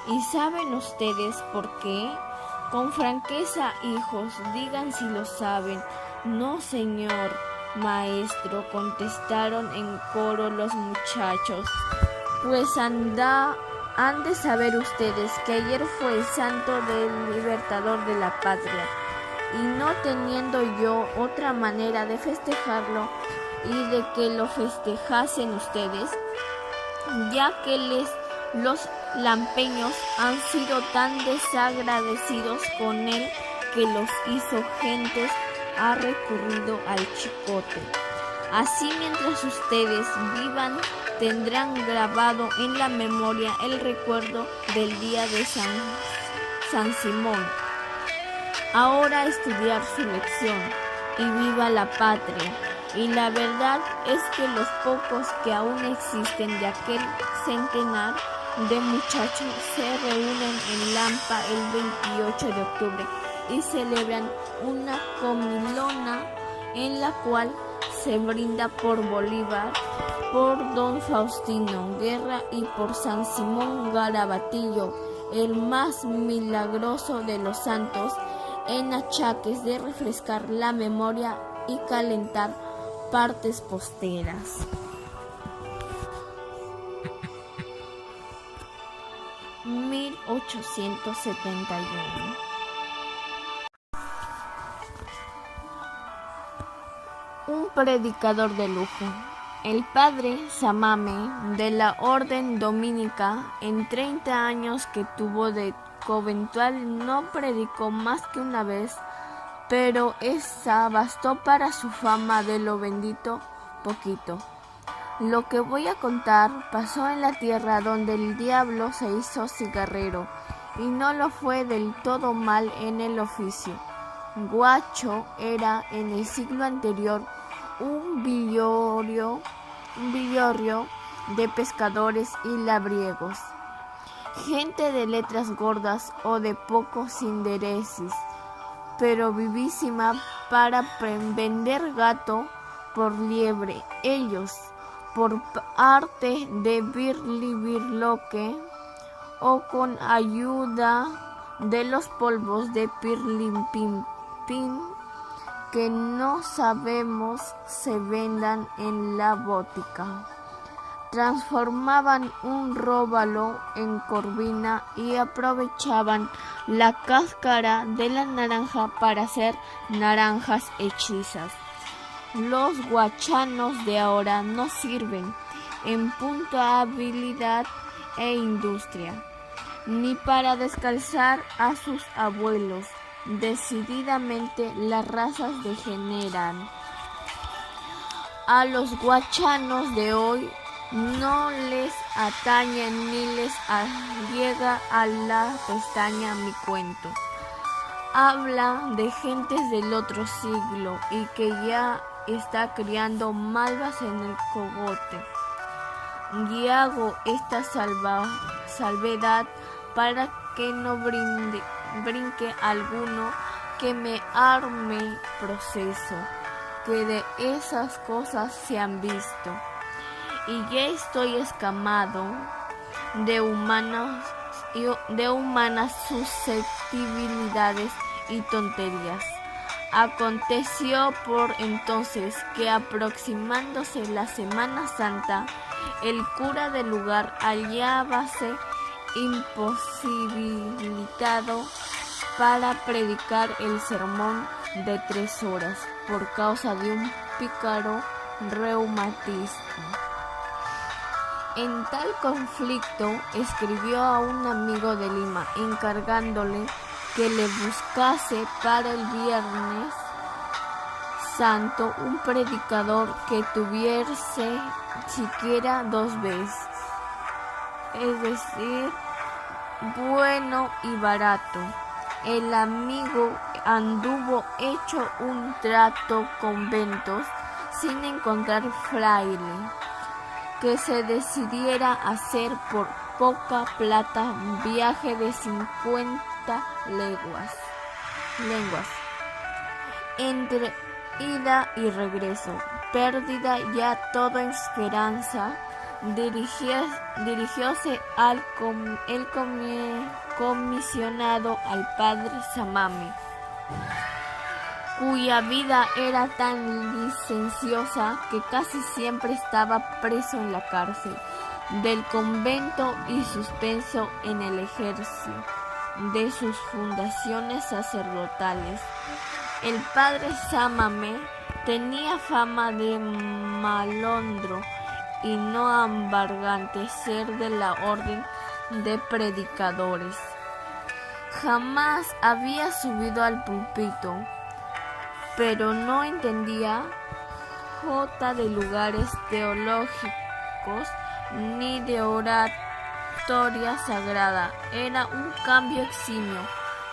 ¿Y saben ustedes por qué? Con franqueza, hijos, digan si lo saben». «No, señor», maestro, contestaron en coro los muchachos. Pues han de saber ustedes que ayer fue el santo del libertador de la patria, y no teniendo yo otra manera de festejarlo y de que lo festejasen ustedes, ya que los lampeños han sido tan desagradecidos con él que los hizo gentes, ha recurrido al chicote. Así, mientras ustedes vivan, tendrán grabado en la memoria el recuerdo del día de San Simón. Ahora a estudiar su lección, y viva la patria. Y la verdad es que los pocos que aún existen de aquel centenar de muchachos se reúnen en Lampa el 28 de octubre y celebran una comilona en la cual se brinda por Bolívar, por don Faustino Guerra y por San Simón Garabatillo, el más milagroso de los santos, en achaques de refrescar la memoria y calentar partes posteras. (1871) Un predicador de lujo. El padre Samame, de la orden dominica, en 30 años que tuvo de conventual, no predicó más que una vez, pero esa bastó para su fama de lo bendito poquito. Lo que voy a contar pasó en la tierra donde el diablo se hizo cigarrero, y no lo fue del todo mal en el oficio. Guacho era en el siglo anterior un villorrio de pescadores y labriegos, gente de letras gordas o de pocos intereses, pero vivísima para vender gato por liebre. Ellos, por arte de birloque o con ayuda de los polvos de pirlimpimpín que no sabemos se vendan en la botica, transformaban un róbalo en corvina y aprovechaban la cáscara de la naranja para hacer naranjas hechizas. Los guachanos de ahora no sirven, en punto a habilidad e industria, ni para descalzar a sus abuelos. Decididamente las razas degeneran. A los guachanos de hoy no les atañe ni les llega a la pestaña mi cuento. Habla de gentes del otro siglo y que ya está criando malvas en el cogote. Y hago esta salvedad para que no brinque alguno que me arme proceso, que de esas cosas se han visto. Y ya estoy escamado de humanas susceptibilidades y tonterías. Aconteció por entonces que, aproximándose la Semana Santa, el cura del lugar hallábase imposibilitado para predicar el sermón de 3 horas por causa de un pícaro reumatismo. En tal conflicto escribió a un amigo de Lima encargándole que le buscase para el Viernes Santo un predicador que tuviese siquiera 2 veces, es decir, bueno y barato. El amigo anduvo hecho un trato conventos sin encontrar fraile que se decidiera a hacer por poca plata un viaje de 50 leguas entre ida y regreso. Perdida ya toda esperanza, dirigióse el comisionado al padre Samame, cuya vida era tan licenciosa que casi siempre estaba preso en la cárcel del convento y suspenso en el ejercicio de sus funciones sacerdotales. El padre Sámame tenía fama de malondro y no embargante ser de la orden de predicadores. Jamás había subido al púlpito, pero no entendía jota de lugares teológicos ni de oratoria sagrada. Era un cambio eximio,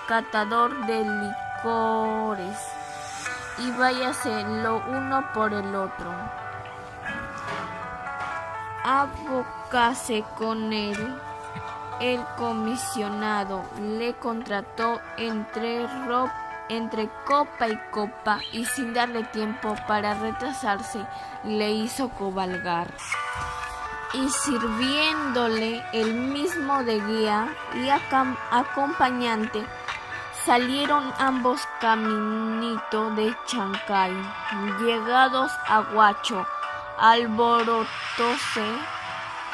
catador de licores, y váyase lo uno por el otro. Abocase con él. El comisionado le contrató entre copa y copa y sin darle tiempo para retrasarse le hizo cabalgar. Y sirviéndole el mismo de guía y acompañante, salieron ambos caminito de Chancay. Llegados a Huacho, alborotóse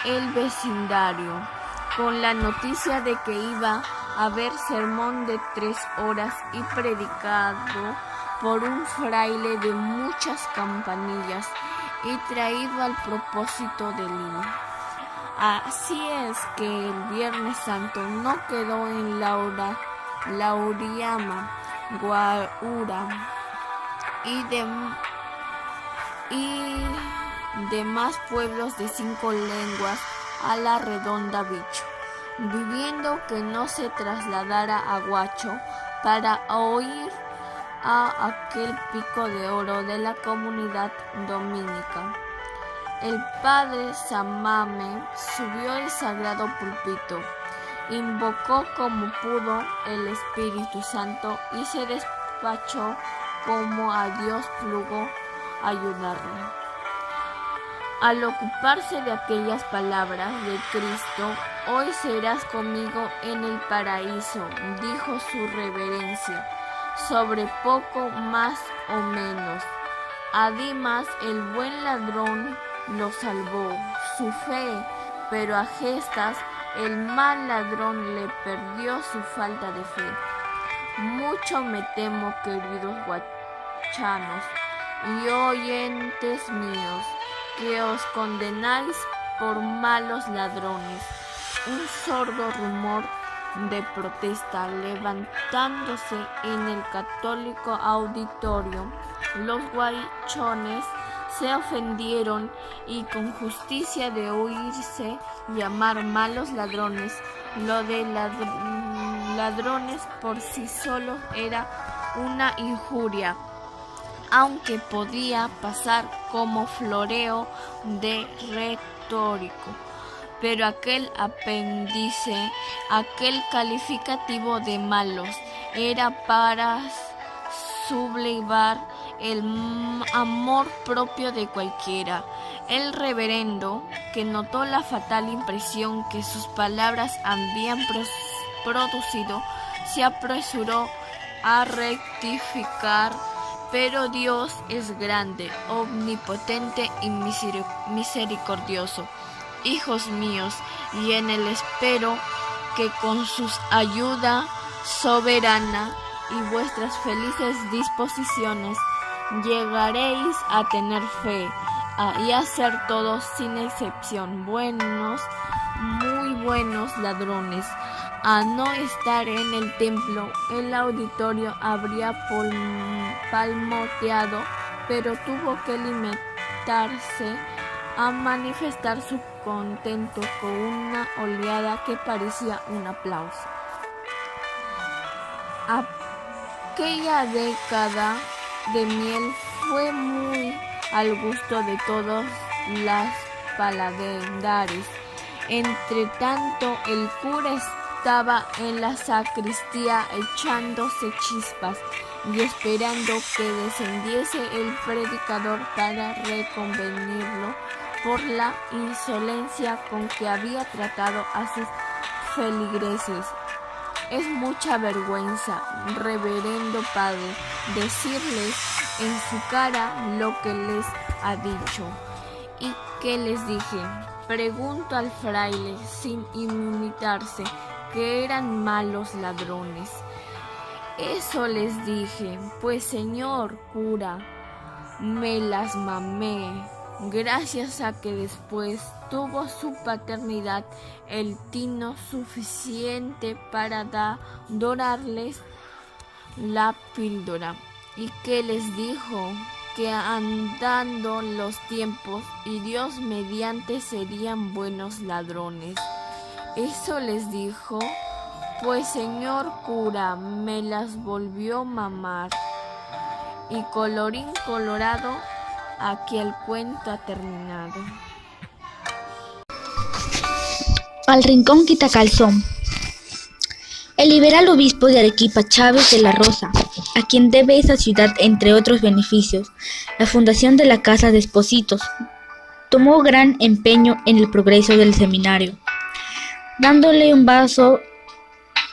el vecindario con la noticia de que iba a haber sermón de 3 horas y predicado por un fraile de muchas campanillas y traído al propósito de Lima. Así es que el Viernes Santo no quedó en Lauriama, Guaura y demás pueblos de 5 lenguas a la redonda bicho, viviendo que no se trasladara a Huacho para oír a aquel pico de oro de la comunidad dominica. El padre Sámame subió el sagrado púlpito, invocó como pudo el Espíritu Santo y se despachó como a Dios plugo ayudarle. Al ocuparse de aquellas palabras de Cristo, hoy serás conmigo en el paraíso, dijo su reverencia, sobre poco más o menos. Además, el buen ladrón lo salvó su fe, pero a gestas el mal ladrón le perdió su falta de fe. Mucho me temo, queridos guachanos y oyentes míos, que os condenáis por malos ladrones. Un sordo rumor de protesta levantándose en el católico auditorio. Los guachones se ofendieron y con justicia de oírse llamar malos ladrones, lo de ladrones por sí solo era una injuria, aunque podía pasar como floreo de retórico. Pero aquel apéndice, aquel calificativo de malos, era para sublivar el amor propio de cualquiera. El reverendo, que notó la fatal impresión que sus palabras habían producido, se apresuró a rectificar. Pero Dios es grande, omnipotente y misericordioso, hijos míos, y en él espero que con su ayuda soberana y vuestras felices disposiciones llegaréis a tener fe y a ser todos sin excepción buenos, muy buenos ladrones. A no estar en el templo, el auditorio habría palmoteado, pero tuvo que limitarse a manifestar su contento con una oleada que parecía un aplauso. Aquella década de miel fue muy al gusto de todos los paladares. Entre tanto, el cura estaba en la sacristía echándose chispas y esperando que descendiese el predicador para reconvenirlo por la insolencia con que había tratado a sus feligreses. Es mucha vergüenza, reverendo padre, decirles en su cara lo que les ha dicho. ¿Y qué les dije? Pregunto al fraile, sin inmutarse, que eran malos ladrones. Eso les dije, pues señor cura, me las mamé, gracias a que después tuvo su paternidad el tino suficiente para dorarles la píldora. ¿Y qué les dijo? Que andando los tiempos y Dios mediante serían buenos ladrones. Eso les dijo, pues señor cura, me las volvió mamar. Y colorín colorado, aquí el cuento ha terminado. Al rincón quitacalzón. El liberal obispo de Arequipa, Chávez de la Rosa, a quien debe esa ciudad, entre otros beneficios, la fundación de la Casa de Espositos, tomó gran empeño en el progreso del seminario, dándole un vasto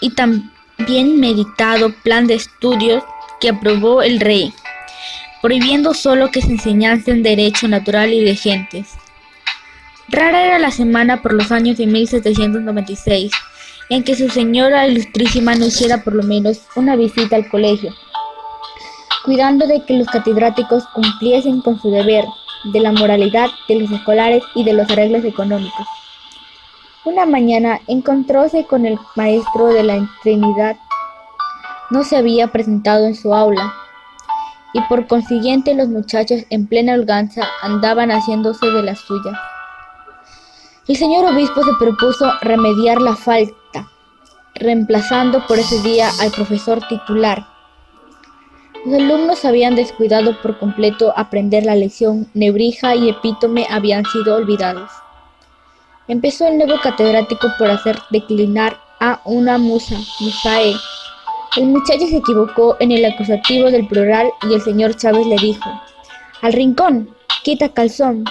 y también meditado plan de estudios que aprobó el rey, prohibiendo solo que se enseñasen derecho natural y de gentes. Rara era la semana por los años de 1796 en que su señora ilustrísima no hiciera por lo menos una visita al colegio, cuidando de que los catedráticos cumpliesen con su deber de la moralidad de los escolares y de los arreglos económicos. Una mañana encontróse con el maestro de la Trinidad. No se había presentado en su aula, y por consiguiente los muchachos en plena holganza andaban haciéndose de las suyas. El señor obispo se propuso remediar la falta, reemplazando por ese día al profesor titular. Los alumnos habían descuidado por completo aprender la lección, Nebrija y Epítome habían sido olvidados. Empezó el nuevo catedrático por hacer declinar a una musae. El muchacho se equivocó en el acusativo del plural y el señor Chávez le dijo: «Al rincón, quita calzón».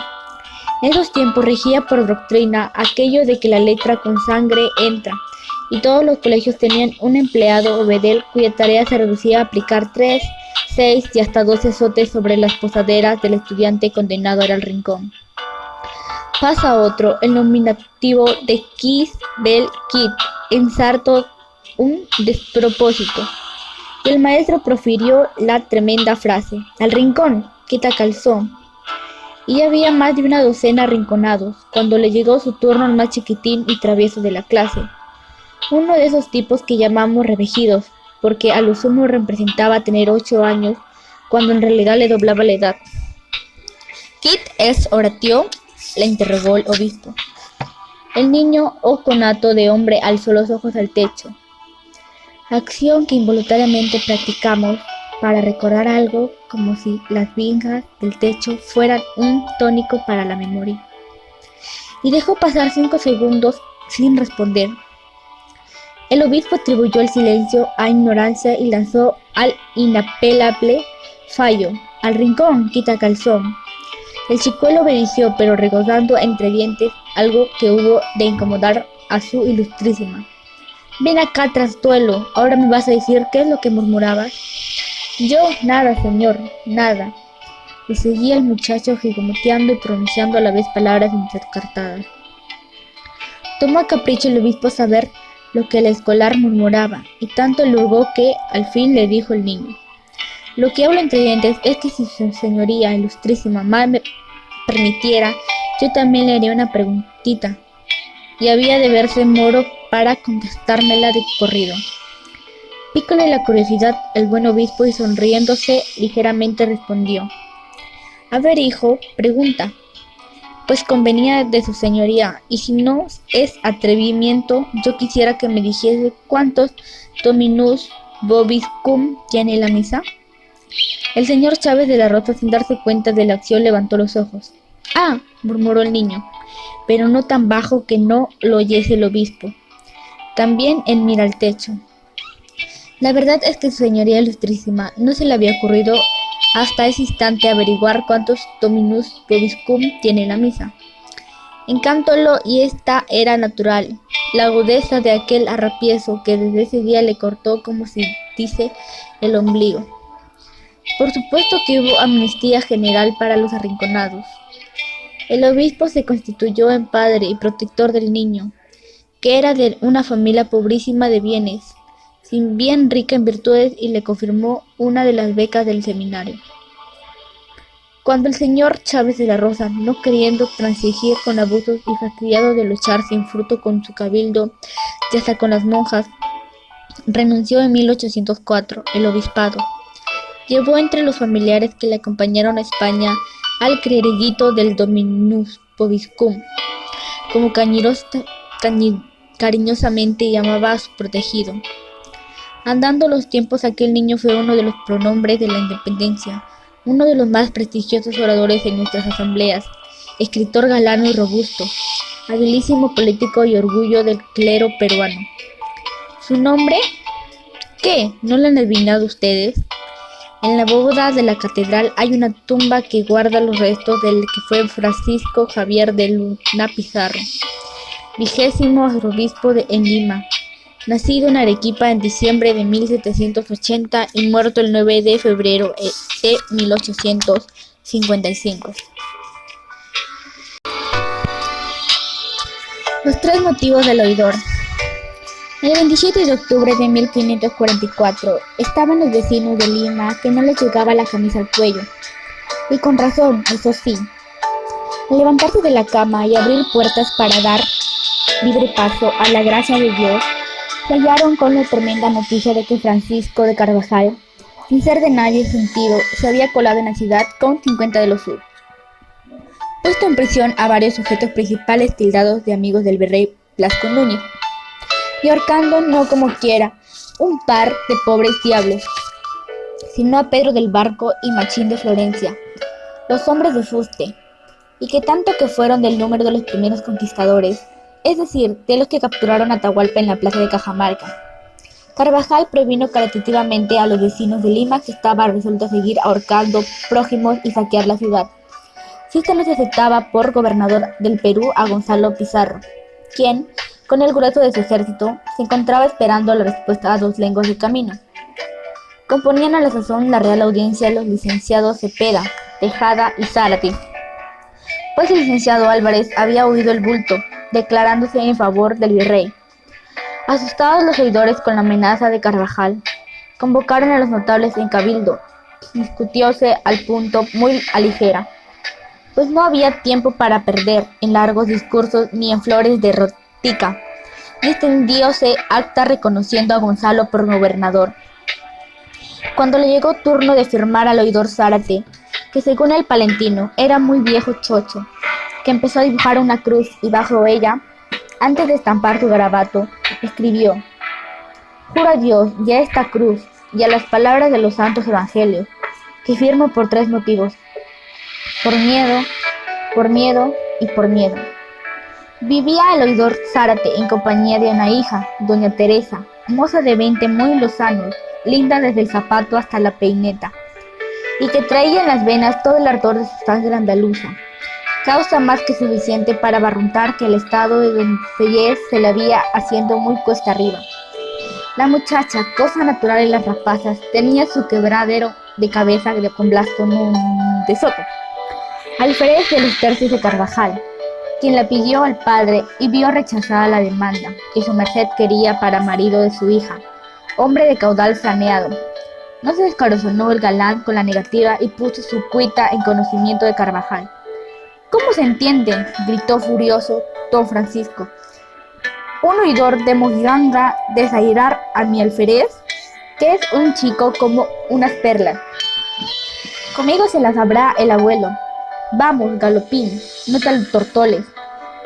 En esos tiempos regía por doctrina aquello de que la letra con sangre entra, y todos los colegios tenían un empleado o bedel cuya tarea se reducía a aplicar 3, 6 y hasta 12 azotes sobre las posaderas del estudiante condenado al rincón. Pasa otro, el nominativo de quis, bel, quit, ensartó un despropósito, y el maestro profirió la tremenda frase: «Al rincón, quita calzón». Y había más de una docena arrinconados, cuando le llegó su turno al más chiquitín y travieso de la clase, uno de esos tipos que llamamos revejidos, porque a lo sumo representaba tener 8 años, cuando en realidad le doblaba la edad. «¿Quit es oratio?», le interrogó el obispo. El niño, conato de hombre, alzó los ojos al techo, acción que involuntariamente practicamos para recordar algo, como si las vigas del techo fueran un tónico para la memoria. Y dejó pasar 5 segundos sin responder. El obispo atribuyó el silencio a ignorancia y lanzó al inapelable fallo: «Al rincón, quita calzón». El chicuelo obedeció, pero regozando entre dientes algo que hubo de incomodar a su ilustrísima. «Ven acá, trastuelo, ahora me vas a decir qué es lo que murmurabas». «Yo, nada, señor, nada», y seguía el muchacho gigomoteando y pronunciando a la vez palabras entrecortadas. Tomó a capricho el obispo saber lo que el escolar murmuraba, y tanto le hurgó que al fin le dijo el niño: «Lo que hablo entre dientes es que si su señoría ilustrísima me permitiera, yo también le haría una preguntita, y había de verse moro para contestármela de corrido». Pícole la curiosidad el buen obispo y sonriéndose ligeramente respondió: «A ver, hijo, pregunta». Pues convenía de su señoría, y si no es atrevimiento, yo quisiera que me dijese cuántos dominus vobiscum tiene la misa. El señor Chávez de la Rosa, sin darse cuenta de la acción, levantó los ojos. «Ah», murmuró el niño, pero no tan bajo que no lo oyese el obispo. También él mira al techo. La verdad es que su señoría ilustrísima no se le había ocurrido hasta ese instante averiguar cuántos dominus vobiscum tiene la misa. Encantólo y esta era natural, la agudeza de aquel arrapiezo que desde ese día le cortó, como se dice, el ombligo. Por supuesto que hubo amnistía general para los arrinconados. El obispo se constituyó en padre y protector del niño, que era de una familia pobrísima de bienes, sin bien rica en virtudes, y le confirmó una de las becas del seminario. Cuando el señor Chávez de la Rosa, no queriendo transigir con abusos y fastidiado de luchar sin fruto con su cabildo y hasta con las monjas, renunció en 1804 el obispado, llevó entre los familiares que le acompañaron a España al cleriguito del Dominus Vobiscum, como cariñosamente llamaba a su protegido. Andando los tiempos, aquel niño fue uno de los prohombres de la independencia, uno de los más prestigiosos oradores en nuestras asambleas, escritor galano y robusto, habilísimo político y orgullo del clero peruano. ¿Su nombre? ¿Qué? ¿No lo han adivinado ustedes? En la bóveda de la catedral hay una tumba que guarda los restos del que fue Francisco Javier de Luna Pizarro, 20º arzobispo en Lima, nacido en Arequipa en diciembre de 1780 y muerto el 9 de febrero de 1855. Los tres motivos del oidor. El 27 de octubre de 1544 estaban los vecinos de Lima que no les llegaba la camisa al cuello, y con razón, eso sí. Al levantarse de la cama y abrir puertas para dar libre paso a la gracia de Dios, se hallaron con la tremenda noticia de que Francisco de Carvajal, sin ser de nadie sentido, se había colado en la ciudad con 50 de los suyos, puesto en prisión a varios sujetos principales tildados de amigos del virrey Blasco Núñez, y ahorcando no como quiera un par de pobres diablos, sino a Pedro del Barco y Machín de Florencia, los hombres de fuste, y que tanto que fueron del número de los primeros conquistadores, es decir, de los que capturaron a Atahualpa en la plaza de Cajamarca. Carvajal previno caritativamente a los vecinos de Lima que estaba resuelto a seguir ahorcando prójimos y saquear la ciudad, si éste no se aceptaba por gobernador del Perú a Gonzalo Pizarro, quien, con el grueso de su ejército, se encontraba esperando la respuesta a 2 leguas de camino. Componían a la sazón la Real Audiencia los licenciados Cepeda, Tejada y Zárate, pues el licenciado Álvarez había oído el bulto, declarándose en favor del virrey. Asustados los oidores con la amenaza de Carvajal, convocaron a los notables en cabildo. Discutióse al punto muy a ligera, pues no había tiempo para perder en largos discursos ni en flores de rotica. Extendióse acta reconociendo a Gonzalo por gobernador. Cuando le llegó turno de firmar al oidor Zárate, que según el palentino era muy viejo chocho, que empezó a dibujar una cruz y bajo ella, antes de estampar su garabato, escribió: «Juro a Dios y a esta cruz y a las palabras de los santos evangelios, que firmo por 3 motivos: por miedo y por miedo». Vivía el oidor Zárate en compañía de una hija, doña Teresa, moza de 20 muy lozanos, linda desde el zapato hasta la peineta, y que traía en las venas todo el ardor de su sangre andaluza, causa más que suficiente para barruntar que el estado de doncellez se le había haciendo muy cuesta arriba. La muchacha, cosa natural en las rapazas, tenía su quebradero de cabeza con Blasco de Soto, alférez de los tercios de Carvajal, quien la pidió al padre y vio rechazada la demanda que su merced quería para marido de su hija, hombre de caudal saneado. No se descorazonó el galán con la negativa y puso su cuita en conocimiento de Carvajal. «¿Cómo se entiende?», gritó furioso don Francisco. «¿Un oidor de Mojiganga desairar a mi alférez, que es un chico como unas perlas? Conmigo se las habrá el abuelo. Vamos, galopín, no te tortoles,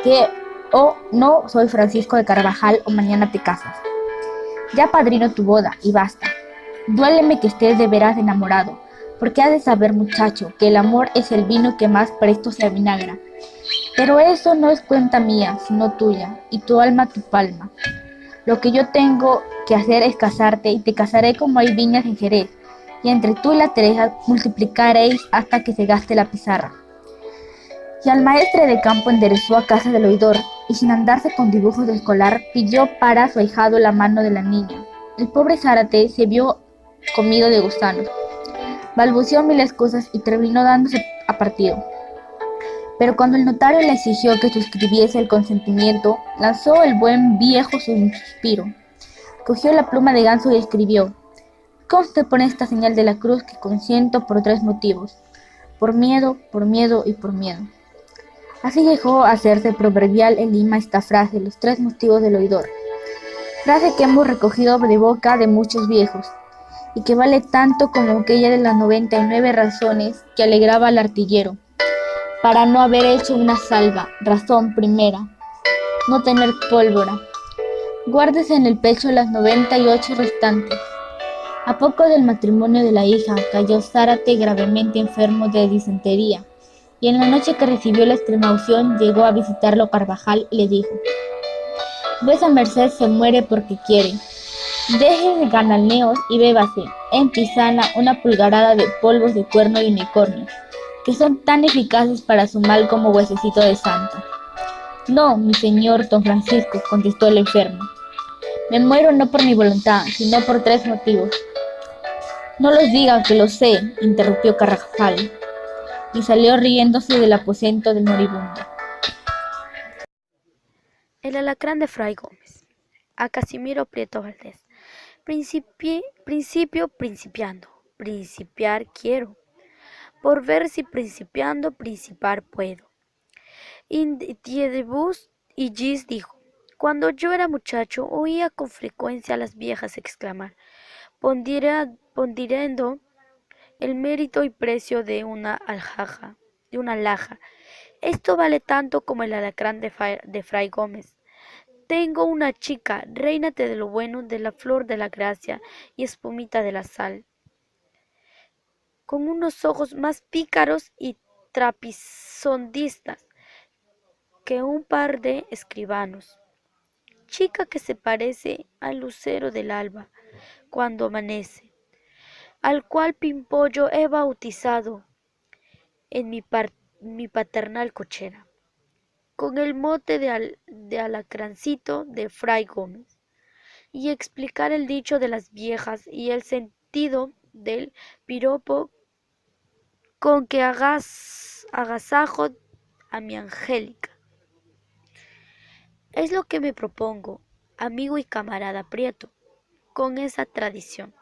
que no soy Francisco de Carvajal o mañana te casas. Ya padrino tu boda y basta. Duéleme que estés de veras enamorado, porque has de saber, muchacho, que el amor es el vino que más presto se avinagra. Pero eso no es cuenta mía, sino tuya, y tu alma tu palma. Lo que yo tengo que hacer es casarte, y te casaré como hay viñas en Jerez, y entre tú y la Teresa multiplicaréis hasta que se gaste la pizarra. Y al maestre de campo enderezó a casa del oidor, y sin andarse con dibujos de escolar, pidió para su ahijado la mano de la niña. El pobre Zárate se vio comido de gusanos, balbuceó mil excusas y terminó dándose a partido. Pero cuando el notario le exigió que suscribiese el consentimiento, lanzó el buen viejo un suspiro. Cogió la pluma de ganso y escribió: «Conste por esta señal de la cruz que consiento por 3 motivos: por miedo y por miedo». Así llegó a hacerse proverbial en Lima esta frase, los 3 motivos del oidor. Frase que hemos recogido de boca de muchos viejos, y que vale tanto como aquella de las 99 razones que alegraba al artillero para no haber hecho una salva. Razón primera: no tener pólvora. Guárdese en el pecho las 98 restantes. A poco del matrimonio de la hija, cayó Zárate gravemente enfermo de disentería, y en la noche que recibió la extremaunción llegó a visitarlo Carvajal y le dijo: «Vuesa merced se muere porque quiere. Deje de gananeos y bébase en tisana una pulgarada de polvos de cuerno de unicornio, que son tan eficaces para su mal como huesecito de santo». «No, mi señor don Francisco», contestó el enfermo, «me muero no por mi voluntad, sino por 3 motivos». «No los diga, que los sé», interrumpió Carvajal, y salió riéndose del aposento del moribundo. El alacrán de Fray Gómez. A Casimiro Prieto Valdés. Principiando. Principiar quiero, por ver si principiando principar puedo. Indiedibus y Gis dijo: «Cuando yo era muchacho oía con frecuencia a las viejas exclamar, ponderando el mérito y precio de una alhaja, esto vale tanto como el alacrán de Fray Gómez. Tengo una chica, réinate de lo bueno, de la flor de la gracia y espumita de la sal, con unos ojos más pícaros y trapisondistas que un par de escribanos. Chica que se parece al lucero del alba cuando amanece, al cual pimpollo he bautizado en mi paternal cochera, con el mote de alacrancito de Fray Gómez, y explicar el dicho de las viejas y el sentido del piropo con que agasajo a mi Angélica. Es lo que me propongo, amigo y camarada Prieto, con esa tradición.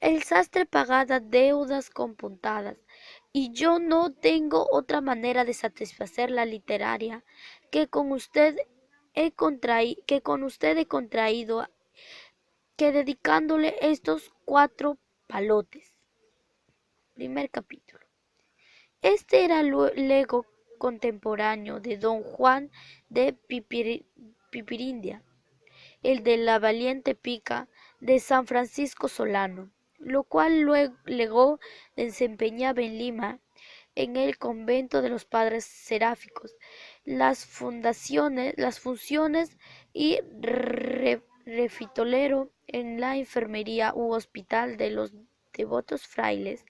El sastre pagada deudas compuntadas, y yo no tengo otra manera de satisfacer la literaria que con usted he contraído, que dedicándole estos 4 palotes. Primer capítulo. Este era el lego contemporáneo de don Juan de Pipirindia, el de la valiente pica de San Francisco Solano, lo cual luego legó desempeñaba en Lima, en el convento de los padres seráficos, las funciones y refitolero en la enfermería u hospital de los devotos frailes.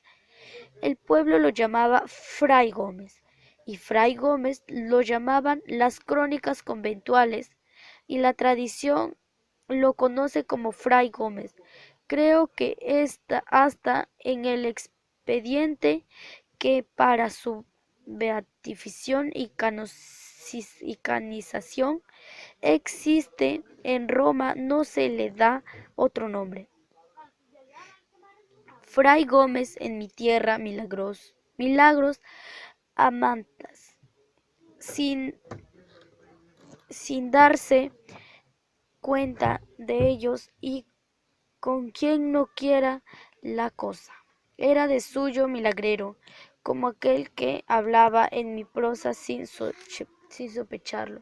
El pueblo lo llamaba Fray Gómez, y Fray Gómez lo llamaban las crónicas conventuales, y la tradición lo conoce como Fray Gómez. Creo que está hasta en el expediente que para su beatificación y canonización existe en Roma, no se le da otro nombre. Fray Gómez en mi tierra, milagros amantas, sin darse cuenta de ellos, y con quien no quiera la cosa. Era de suyo milagrero, como aquel que hablaba en mi prosa sin sospecharlo.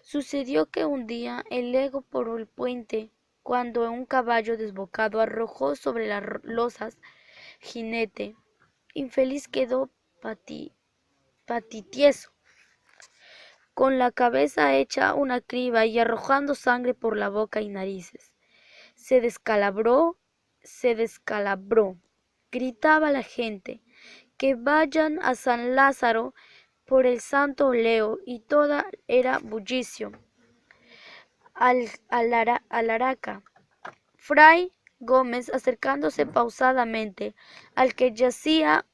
Sucedió que un día el lego por el puente, cuando un caballo desbocado arrojó sobre las losas jinete, infeliz quedó patitieso, con la cabeza hecha una criba y arrojando sangre por la boca y narices. Se descalabró, gritaba la gente, que vayan a San Lázaro por el santo Leo, y toda era bullicio. Alaraca. Fray Gómez, acercándose pausadamente al que yacía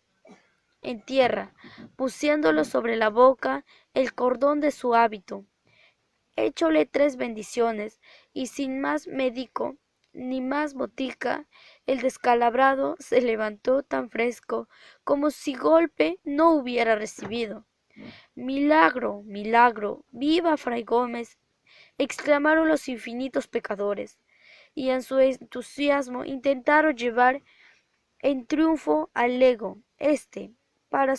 en tierra, pusiéndolo sobre la boca el cordón de su hábito, échole 3 bendiciones, y sin más médico ni más botica, el descalabrado se levantó tan fresco como si golpe no hubiera recibido. Milagro, milagro, viva Fray Gómez, exclamaron los infinitos pecadores, y en su entusiasmo intentaron llevar en triunfo al lego. Para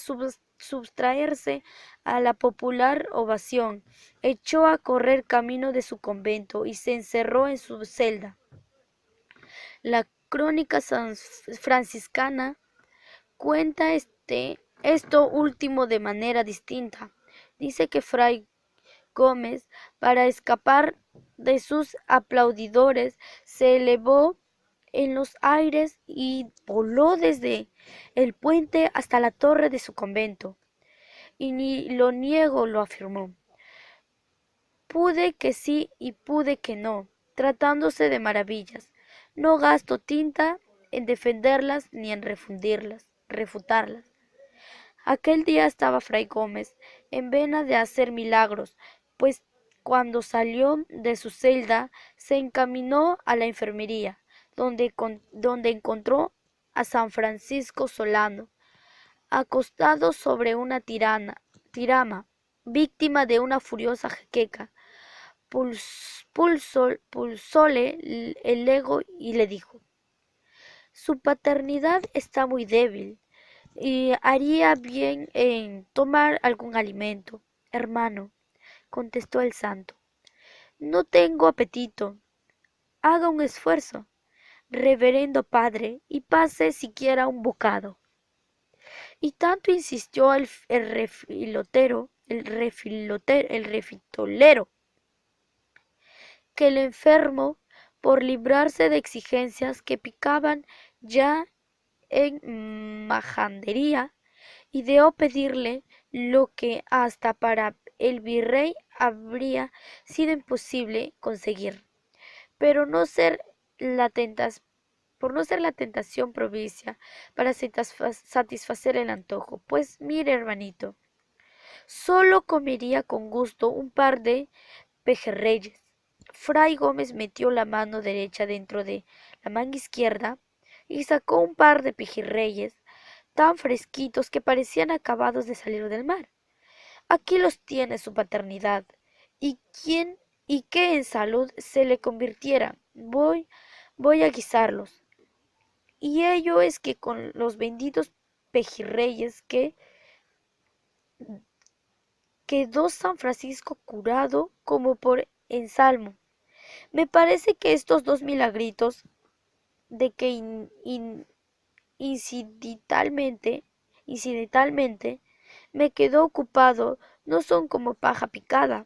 sustraerse a la popular ovación, echó a correr camino de su convento y se encerró en su celda. La crónica franciscana cuenta esto último de manera distinta. Dice que Fray Gómez, para escapar de sus aplaudidores, se elevó en los aires y voló desde el puente hasta la torre de su convento. Y ni lo niego, lo afirmó. Pude que sí y pude que no, tratándose de maravillas. No gasto tinta en defenderlas ni en refutarlas. Aquel día estaba Fray Gómez en vena de hacer milagros, pues cuando salió de su celda se encaminó a la enfermería, donde encontró a San Francisco Solano, acostado sobre una tirama, víctima de una furiosa jaqueca. Pulsóle el ego y le dijo: su paternidad está muy débil y haría bien en tomar algún alimento. Hermano, contestó el santo, no tengo apetito. Haga un esfuerzo, reverendo padre, y pase siquiera un bocado. Y tanto insistió el refitolero, que el enfermo, por librarse de exigencias que picaban ya en majandería, ideó pedirle lo que hasta para el virrey habría sido imposible conseguir, pero por no ser la tentación propicia para satisfacer el antojo. Pues mire, hermanito, solo comería con gusto un par de pejerreyes. Fray Gómez metió la mano derecha dentro de la manga izquierda y sacó un par de pejerreyes tan fresquitos que parecían acabados de salir del mar. Aquí los tiene su paternidad, y que en salud se le convirtiera. Voy a guisarlos. Y ello es que con los benditos pejirreyes quedó San Francisco curado como por ensalmo. Me parece que estos 2 milagritos de que incidentalmente me quedó ocupado no son como paja picada.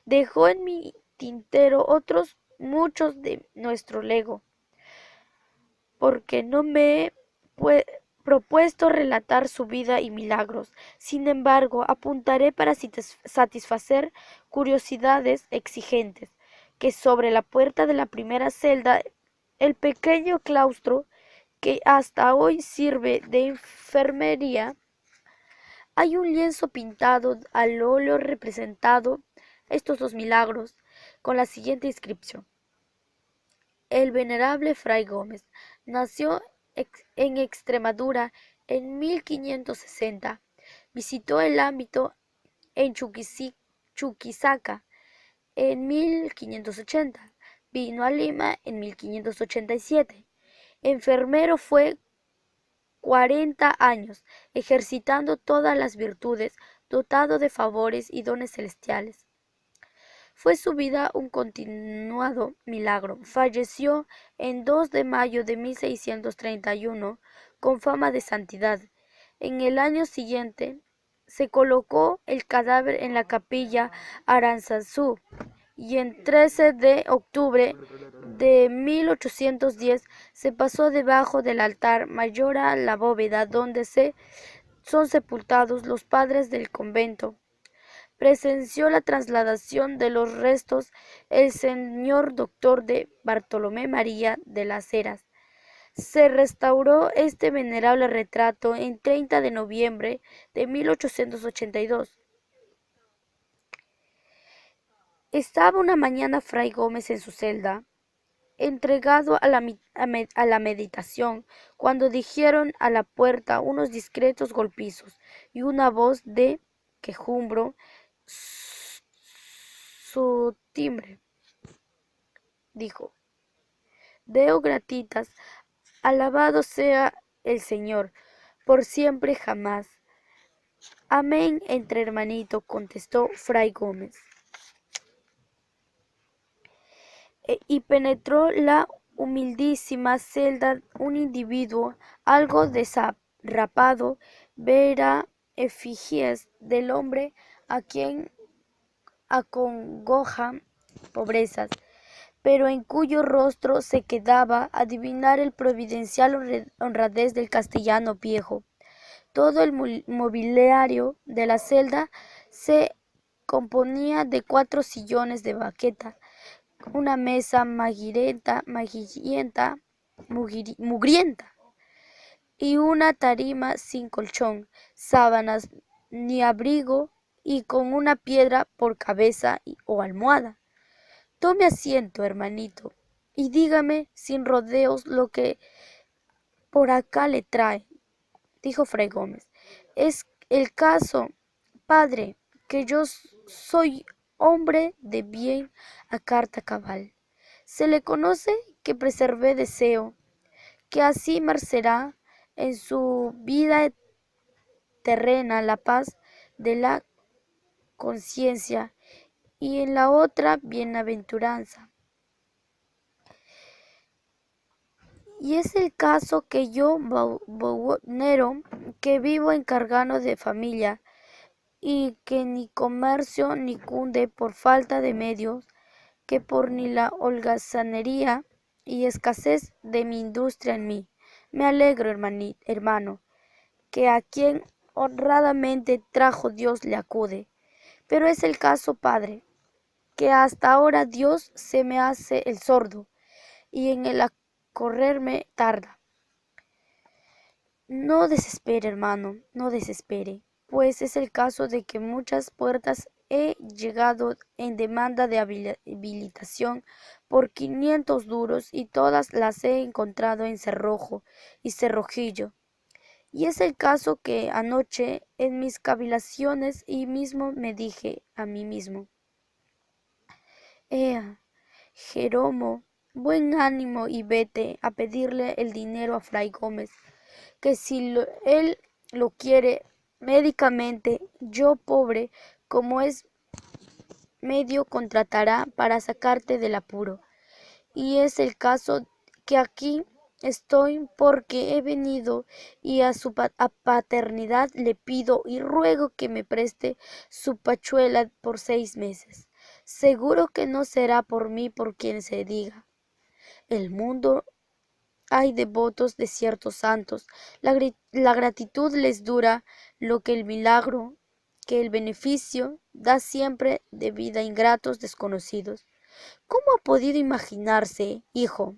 Dejó en mi tintero otros muchos de nuestro lego, porque no me he propuesto relatar su vida y milagros. Sin embargo, apuntaré para satisfacer curiosidades exigentes, que sobre la puerta de la primera celda, el pequeño claustro que hasta hoy sirve de enfermería, hay un lienzo pintado al óleo representado estos 2 milagros, con la siguiente inscripción: el venerable Fray Gómez nació en Extremadura en 1560, visitó el ámbito en Chuquisaca en 1580, vino a Lima en 1587. Enfermero fue 40 años, ejercitando todas las virtudes, dotado de favores y dones celestiales. Fue su vida un continuado milagro. Falleció en 2 de mayo de 1631 con fama de santidad. En el año siguiente se colocó el cadáver en la capilla Aranzazú, y en 13 de octubre de 1810 se pasó debajo del altar mayor a la bóveda donde son sepultados los padres del convento. Presenció la trasladación de los restos el señor doctor de Bartolomé María de las Heras. Se restauró este venerable retrato en 30 de noviembre de 1882. Estaba una mañana Fray Gómez en su celda, entregado a la meditación, cuando dijeron a la puerta unos discretos golpizos y una voz de quejumbro su timbre. Dijo: Deo gratitas, alabado sea el Señor, por siempre jamás. Amén, entre hermanito, contestó Fray Gómez. Y penetró la humildísima celda un individuo algo desarrapado, vera efigies del hombre a quien acongojan pobrezas, pero en cuyo rostro se quedaba adivinar el providencial honradez del castellano viejo. Todo el mobiliario de la celda se componía de 4 sillones de baqueta, una mesa mugrienta y una tarima sin colchón, sábanas ni abrigo y con una piedra por cabeza o almohada. Tome asiento, hermanito, y dígame sin rodeos lo que por acá le trae, dijo Fray Gómez. Es el caso, padre, que yo soy hombre de bien a carta cabal. Se le conoce que preservé deseo, que así merecerá en su vida terrena la paz de la conciencia y en la otra bienaventuranza. Y es el caso que yo, bobonero, que vivo encargado de familia, y que ni comercio ni cunde por falta de medios, que por ni la holgazanería y escasez de mi industria en mí. Me alegro, hermano, que a quien honradamente trajo Dios le acude. Pero es el caso, padre, que hasta ahora Dios se me hace el sordo, y en el acorrerme tarda. No desespere, hermano, no desespere, pues es el caso de que muchas puertas he llegado en demanda de habilitación por 500 duros y todas las he encontrado en cerrojo y cerrojillo. Y es el caso que anoche en mis cavilaciones y mismo me dije a mí mismo: Ea, Jeromo, buen ánimo y vete a pedirle el dinero a Fray Gómez, que si él lo quiere médicamente, yo pobre como es medio contratará para sacarte del apuro. Y es el caso que aquí estoy porque he venido y a su paternidad le pido y ruego que me preste su pachuela por 6 meses. Seguro que no será por mí por quien se diga. El mundo hay devotos de ciertos santos. La gratitud les dura lo que el milagro, que el beneficio da siempre de vida a ingratos desconocidos. ¿Cómo ha podido imaginarse, hijo,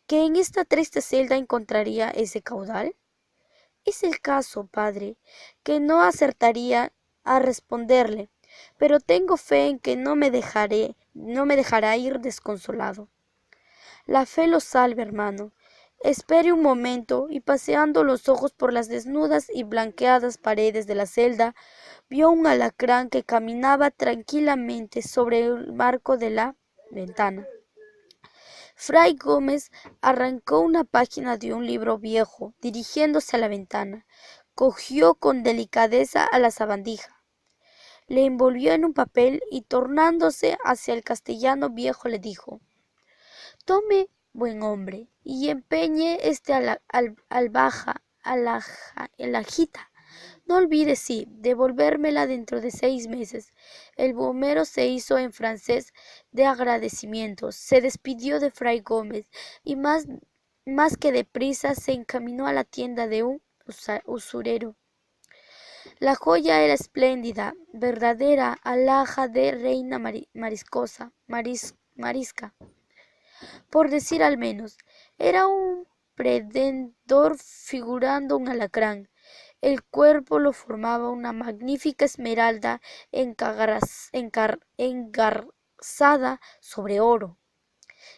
que en esta triste celda encontraría ese caudal? Es el caso, padre, que no acertaría a responderle, pero tengo fe en que no me dejará ir desconsolado. La fe lo salve, hermano. Espere un momento, y paseando los ojos por las desnudas y blanqueadas paredes de la celda, vio un alacrán que caminaba tranquilamente sobre el marco de la ventana. Fray Gómez arrancó una página de un libro viejo, dirigiéndose a la ventana, cogió con delicadeza a la sabandija, le envolvió en un papel y tornándose hacia el castellano viejo le dijo: Tome, buen hombre, y empeñe alhajita No olvides, sí, devolvérmela dentro de 6 meses. El bombero se hizo en francés de agradecimientos, se despidió de Fray Gómez y más que deprisa se encaminó a la tienda de un usurero. La joya era espléndida, verdadera alhaja de reina marisca, por decir al menos. Era un predendor figurando un alacrán. El cuerpo lo formaba una magnífica esmeralda engarzada sobre oro,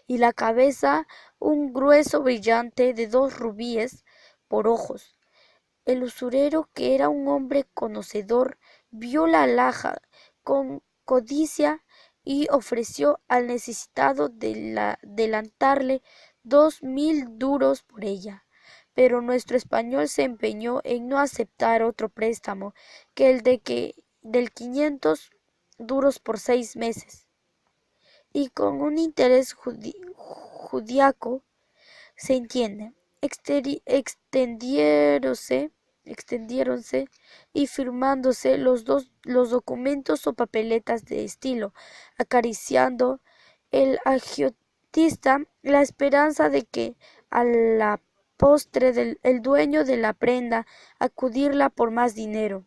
y la cabeza un grueso brillante de 2 rubíes por ojos. El usurero, que era un hombre conocedor, vio la alhaja con codicia y ofreció al necesitado adelantarle 2000 duros por ella. Pero nuestro español se empeñó en no aceptar otro préstamo que el del 500 duros por 6 meses, y con un interés judíaco, se entiende, extendiéronse y firmándose los documentos o papeletas de estilo, acariciando el agiotista la esperanza de que a la postre el dueño de la prenda acudirla por más dinero,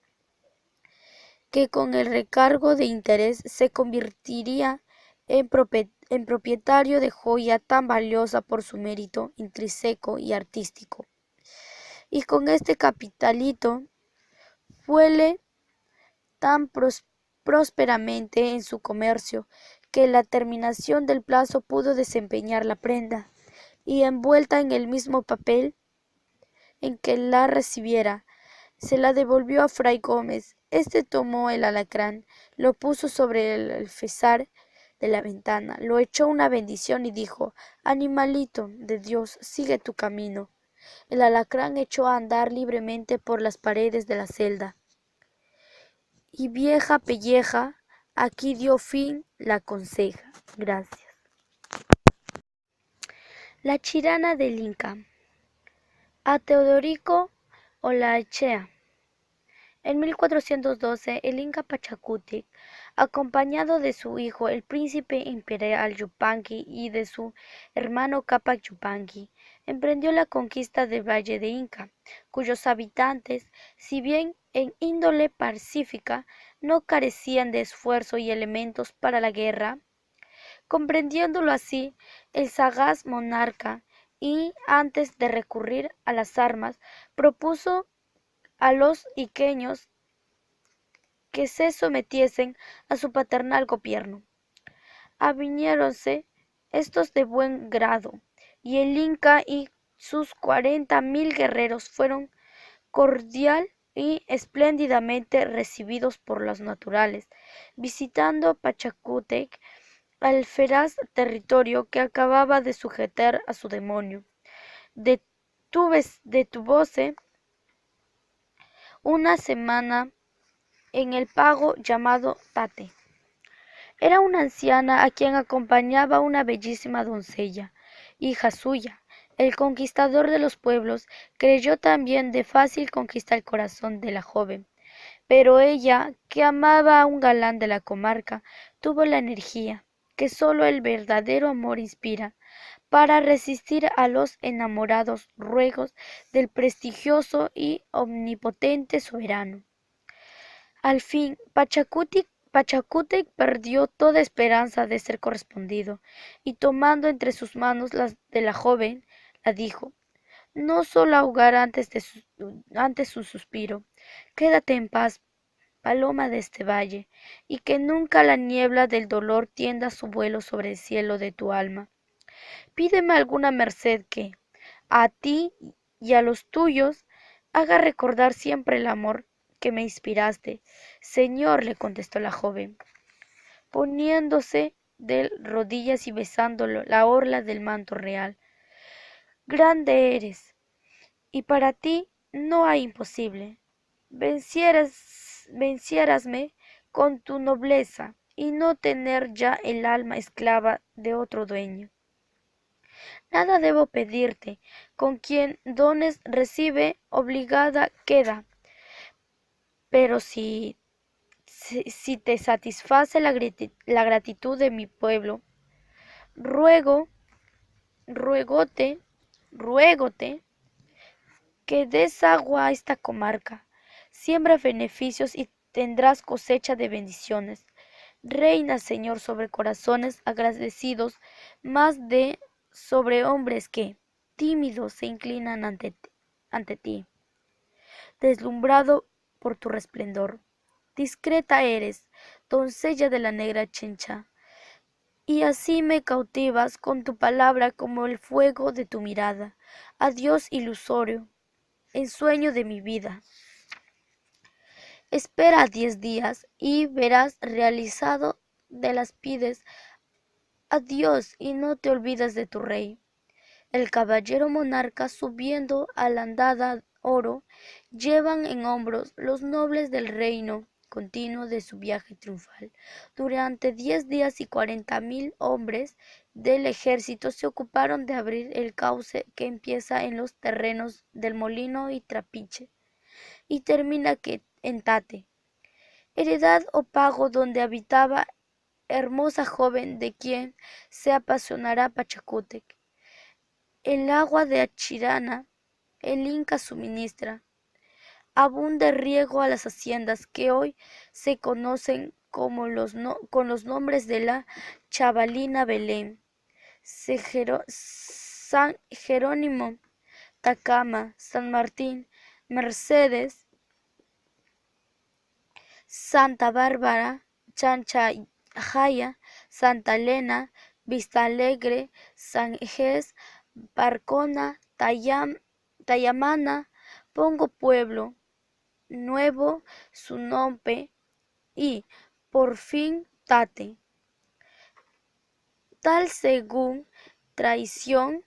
que con el recargo de interés se convertiría en propietario de joya tan valiosa por su mérito intrínseco y artístico. Y con este capitalito fuele tan prósperamente en su comercio, que en la terminación del plazo pudo desempeñar la prenda, y envuelta en el mismo papel en que la recibiera, se la devolvió a Fray Gómez. Este tomó el alacrán, lo puso sobre el alféizar de la ventana, lo echó una bendición y dijo: Animalito de Dios, sigue tu camino. El alacrán echó a andar libremente por las paredes de la celda, y vieja pelleja, aquí dio fin la conseja. Gracias. La chirana del Inca. A Teodorico Olaechea. En 1412, el Inca Pachacutic, acompañado de su hijo el príncipe imperial Yupanqui y de su hermano Cápac Yupanqui, emprendió la conquista del Valle de Inca, cuyos habitantes, si bien en índole pacífica, no carecían de esfuerzo y elementos para la guerra. Comprendiéndolo así, el sagaz monarca, y antes de recurrir a las armas, propuso a los iqueños que se sometiesen a su paternal gobierno. Aviniéronse estos de buen grado, y el Inca y sus 40.000 guerreros fueron cordial y espléndidamente recibidos por los naturales, visitando Pachacútec, al feraz territorio que acababa de sujetar a su demonio. Detúvose una semana en el pago llamado Tate. Era una anciana a quien acompañaba una bellísima doncella, hija suya. El conquistador de los pueblos creyó también de fácil conquista el corazón de la joven, pero ella, que amaba a un galán de la comarca, tuvo la energía que sólo el verdadero amor inspira, para resistir a los enamorados ruegos del prestigioso y omnipotente soberano. Al fin, Pachacútec perdió toda esperanza de ser correspondido, y tomando entre sus manos las de la joven, la dijo: no solo ahogar antes su suspiro. Quédate en paz, paloma de este valle, y que nunca la niebla del dolor tienda su vuelo sobre el cielo de tu alma. Pídeme alguna merced que, a ti y a los tuyos, haga recordar siempre el amor que me inspiraste. Señor, le contestó la joven, poniéndose de rodillas y besándolo la orla del manto real. Grande eres, y para ti no hay imposible. Venciérasme con tu nobleza, y no tener ya el alma esclava de otro dueño. Nada debo pedirte, con quien dones recibe, obligada queda. Pero si te satisface la gratitud de mi pueblo, ruego, ruégote, ruégote que des agua a esta comarca, siembra beneficios y tendrás cosecha de bendiciones. Reina, Señor, sobre corazones agradecidos, más de sobre hombres que, tímidos, se inclinan ante ti, deslumbrado por tu resplendor. Discreta eres, doncella de la negra Chincha, y así me cautivas con tu palabra como el fuego de tu mirada. Adiós ilusorio, ensueño de mi vida. Espera 10 días y verás realizado de las pides a Dios y no te olvides de tu rey. El caballero monarca subiendo a la andada oro, llevan en hombros los nobles del reino continuo de su viaje triunfal. Durante 10 días y 40.000 hombres del ejército se ocuparon de abrir el cauce que empieza en los terrenos del Molino y Trapiche y termina en Tate, heredad o pago donde habitaba hermosa joven de quien se apasionará Pachacútec. El agua de Achirana el Inca suministra, abunda riego a las haciendas que hoy se conocen como con los nombres de la Chavalina Belén, San Jerónimo, Tacama, San Martín, Mercedes, Santa Bárbara, Chanchajaya, Santa Elena, Vista Alegre, San Ges, Barcona, Tayamana, Pongo Pueblo Nuevo, Sunompe y, por fin, Tate. Tal según tradición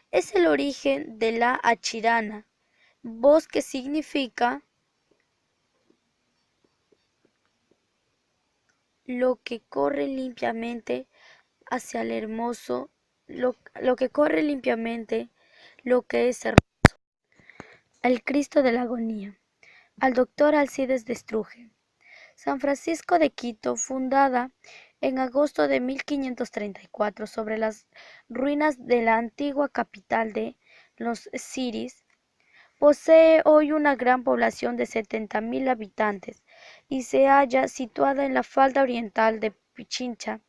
es el origen de la Achirana, voz que significa lo que corre limpiamente hacia el hermoso, lo que corre limpiamente, lo que es hermoso. Al Cristo de la Agonía, al doctor Alcides de Estruje. San Francisco de Quito, fundada en agosto de 1534 sobre las ruinas de la antigua capital de los Siris, posee hoy una gran población de 70.000 habitantes y se halla situada en la falda oriental de Pichincha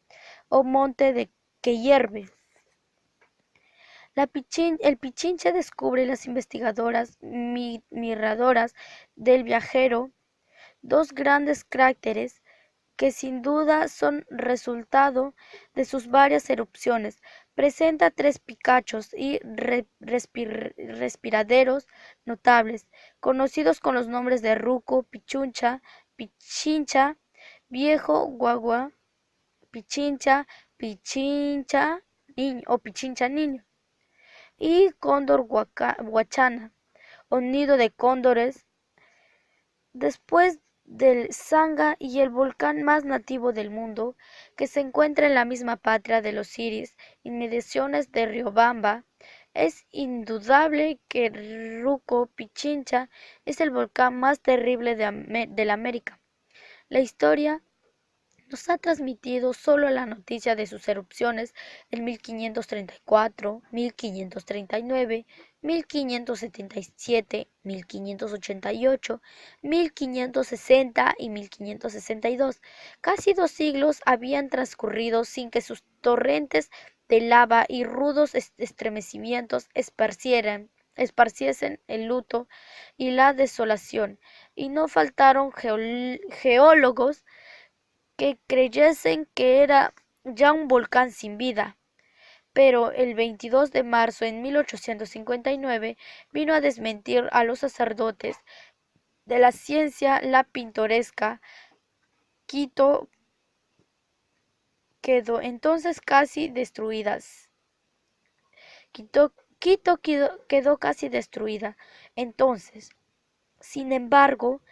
o monte de que hierve. El Pichincha descubre las investigadoras miradoras del viajero dos grandes cráteres que sin duda son resultado de sus varias erupciones. Presenta 3 picachos y respiraderos notables, conocidos con los nombres de Ruco, Pichuncha, Pichincha, Viejo Guagua, Pichincha, Pichincha Niño o Pichincha Niño, y Cóndor Huachana, o nido de cóndores, después del Sanga y el volcán más nativo del mundo, que se encuentra en la misma patria de los Siris, inmediaciones de Riobamba. Es indudable que Ruco Pichincha es el volcán más terrible de la América. La historia nos ha transmitido solo la noticia de sus erupciones en 1534, 1539, 1577, 1588, 1560 y 1562. Casi 2 siglos habían transcurrido sin que sus torrentes de lava y rudos estremecimientos esparciesen el luto y la desolación, y no faltaron geólogos que creyesen que era ya un volcán sin vida. Pero el 22 de marzo de 1859 vino a desmentir a los sacerdotes de la ciencia la pintoresca. Quito quedó entonces casi destruida. Quito quedó casi destruida. Entonces, sin embargo,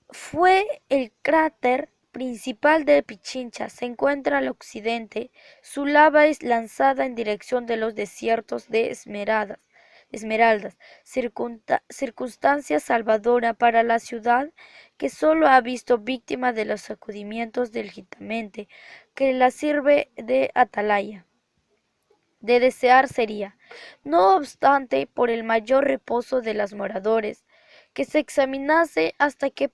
fue el cráter principal de Pichincha, se encuentra al occidente. Su lava es lanzada en dirección de los desiertos de Esmeraldas, esmeraldas, circunstancia salvadora para la ciudad que solo ha visto víctima de los sacudimientos del gitamente, que la sirve de atalaya. De desear sería, no obstante, por el mayor reposo de los moradores, que se examinase hasta qué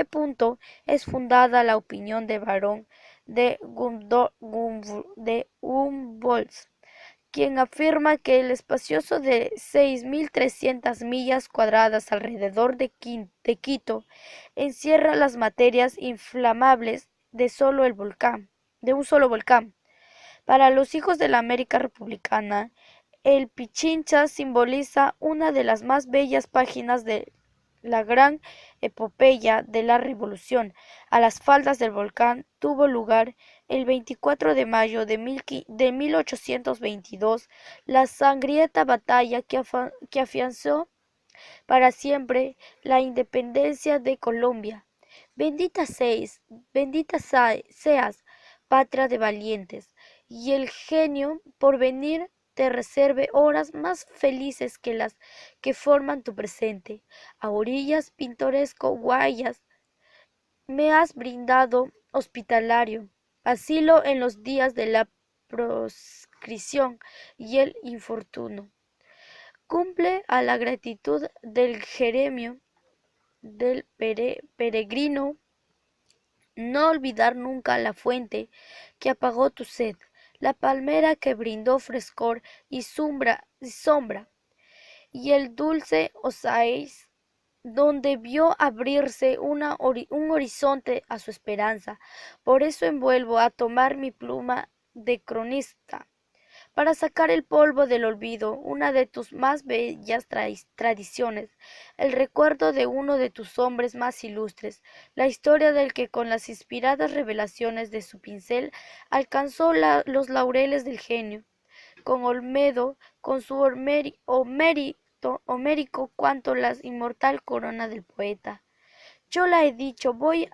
punto es fundada la opinión de Barón de Humboldt, quien afirma que el espacioso de 6.300 millas cuadradas alrededor de Quito encierra las materias inflamables de un solo volcán. Para los hijos de la América republicana, el Pichincha simboliza una de las más bellas páginas de la gran epopeya de la Revolución. A las faldas del volcán tuvo lugar el 24 de mayo de 1822 la sangrienta batalla que afianzó para siempre la independencia de Colombia. Seas, patria de valientes, y el genio por venir te reserve horas más felices que las que forman tu presente. A orillas pintoresco Guayas me has brindado hospitalario, asilo en los días de la proscripción y el infortunio. Cumple a la gratitud del Jeremio, del peregrino, no olvidar nunca la fuente que apagó tu sed, la palmera que brindó frescor y sombra, y el dulce oasis donde vio abrirse un horizonte a su esperanza. Por eso envuelvo a tomar mi pluma de cronista, para sacar el polvo del olvido, una de tus más bellas tradiciones, el recuerdo de uno de tus hombres más ilustres, la historia del que con las inspiradas revelaciones de su pincel alcanzó los laureles del genio, con Olmedo, con su homérico cuanto la inmortal corona del poeta. Yo la he dicho, voy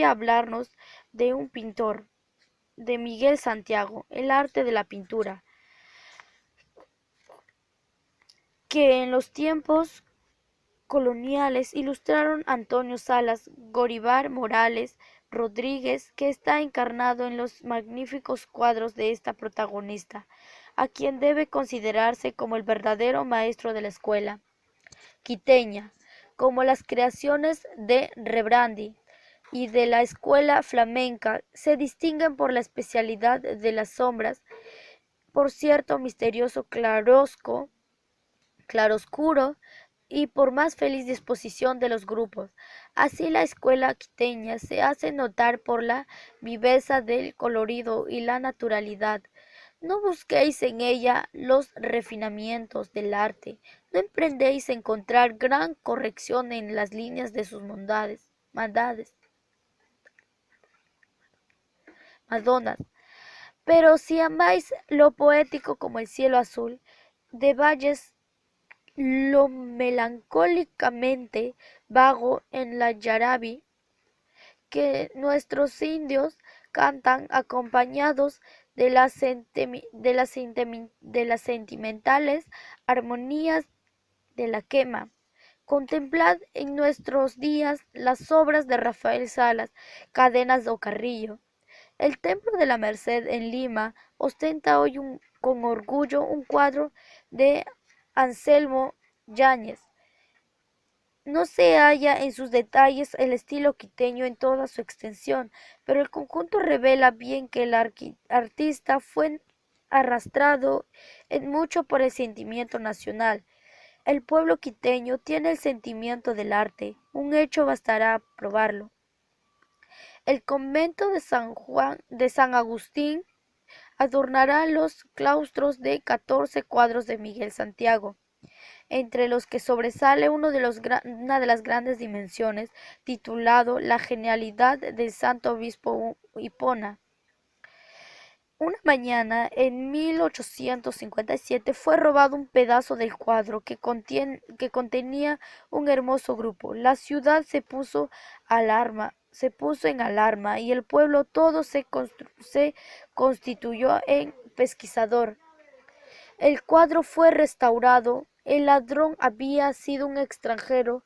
a hablarnos de un pintor, de Miguel Santiago, el arte de la pintura, que en los tiempos coloniales ilustraron Antonio Salas, Goribar Morales, Rodríguez, que está encarnado en los magníficos cuadros de esta protagonista, a quien debe considerarse como el verdadero maestro de la escuela quiteña, como las creaciones de Rembrandt y de la escuela flamenca se distinguen por la especialidad de las sombras, por cierto misterioso claroscuro y por más feliz disposición de los grupos. Así la escuela quiteña se hace notar por la viveza del colorido y la naturalidad. No busquéis en ella los refinamientos del arte, no emprendéis encontrar gran corrección en las líneas de sus Madonas. Pero si amáis lo poético como el cielo azul, de valles lo melancólicamente vago en la Yaraví, que nuestros indios cantan acompañados de las sentimentales armonías de la quema. Contemplad en nuestros días las obras de Rafael Salas, Cadenas o Carrillo. El Templo de la Merced en Lima ostenta hoy con orgullo un cuadro de Anselmo Yáñez. No se halla en sus detalles el estilo quiteño en toda su extensión, pero el conjunto revela bien que el artista fue arrastrado en mucho por el sentimiento nacional. El pueblo quiteño tiene el sentimiento del arte, un hecho bastará probarlo. El convento de San Agustín adornará los claustros de 14 cuadros de Miguel Santiago, entre los que sobresale una de las grandes dimensiones, titulado La genialidad del santo obispo Hipona. Una mañana, en 1857, fue robado un pedazo del cuadro que contenía un hermoso grupo. La ciudad se puso en alarma y el pueblo todo se constituyó en pesquisador. El cuadro fue restaurado. El ladrón había sido un extranjero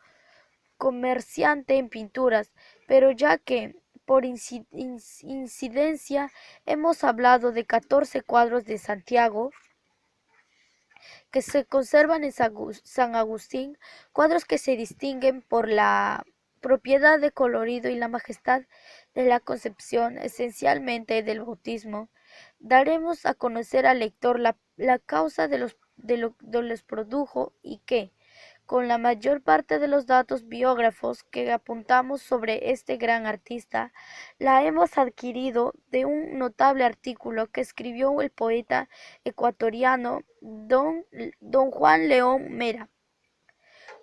comerciante en pinturas, pero ya que por incidencia hemos hablado de 14 cuadros de Santiago que se conservan en San Agustín, cuadros que se distinguen por la propiedad de colorido y la majestad de la concepción, esencialmente del bautismo, daremos a conocer al lector la causa de los produjo y que, con la mayor parte de los datos biógrafos que apuntamos sobre este gran artista, la hemos adquirido de un notable artículo que escribió el poeta ecuatoriano don Juan León Mera,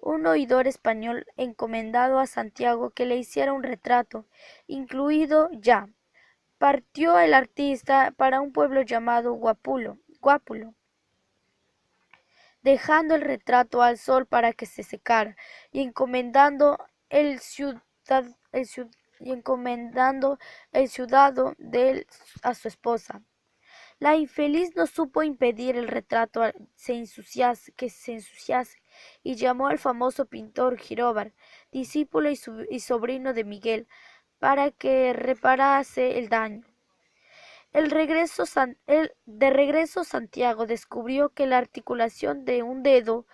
un oidor español encomendado a Santiago que le hiciera un retrato, incluido ya. Partió el artista para un pueblo llamado Guápulo, dejando el retrato al sol para que se secara, y encomendando el ciudado de él a su esposa. La infeliz no supo impedir el retrato que se ensuciase, y llamó al famoso pintor Giróvar, discípulo y sobrino de Miguel, para que reparase el daño. De regreso Santiago descubrió que la articulación de un dedo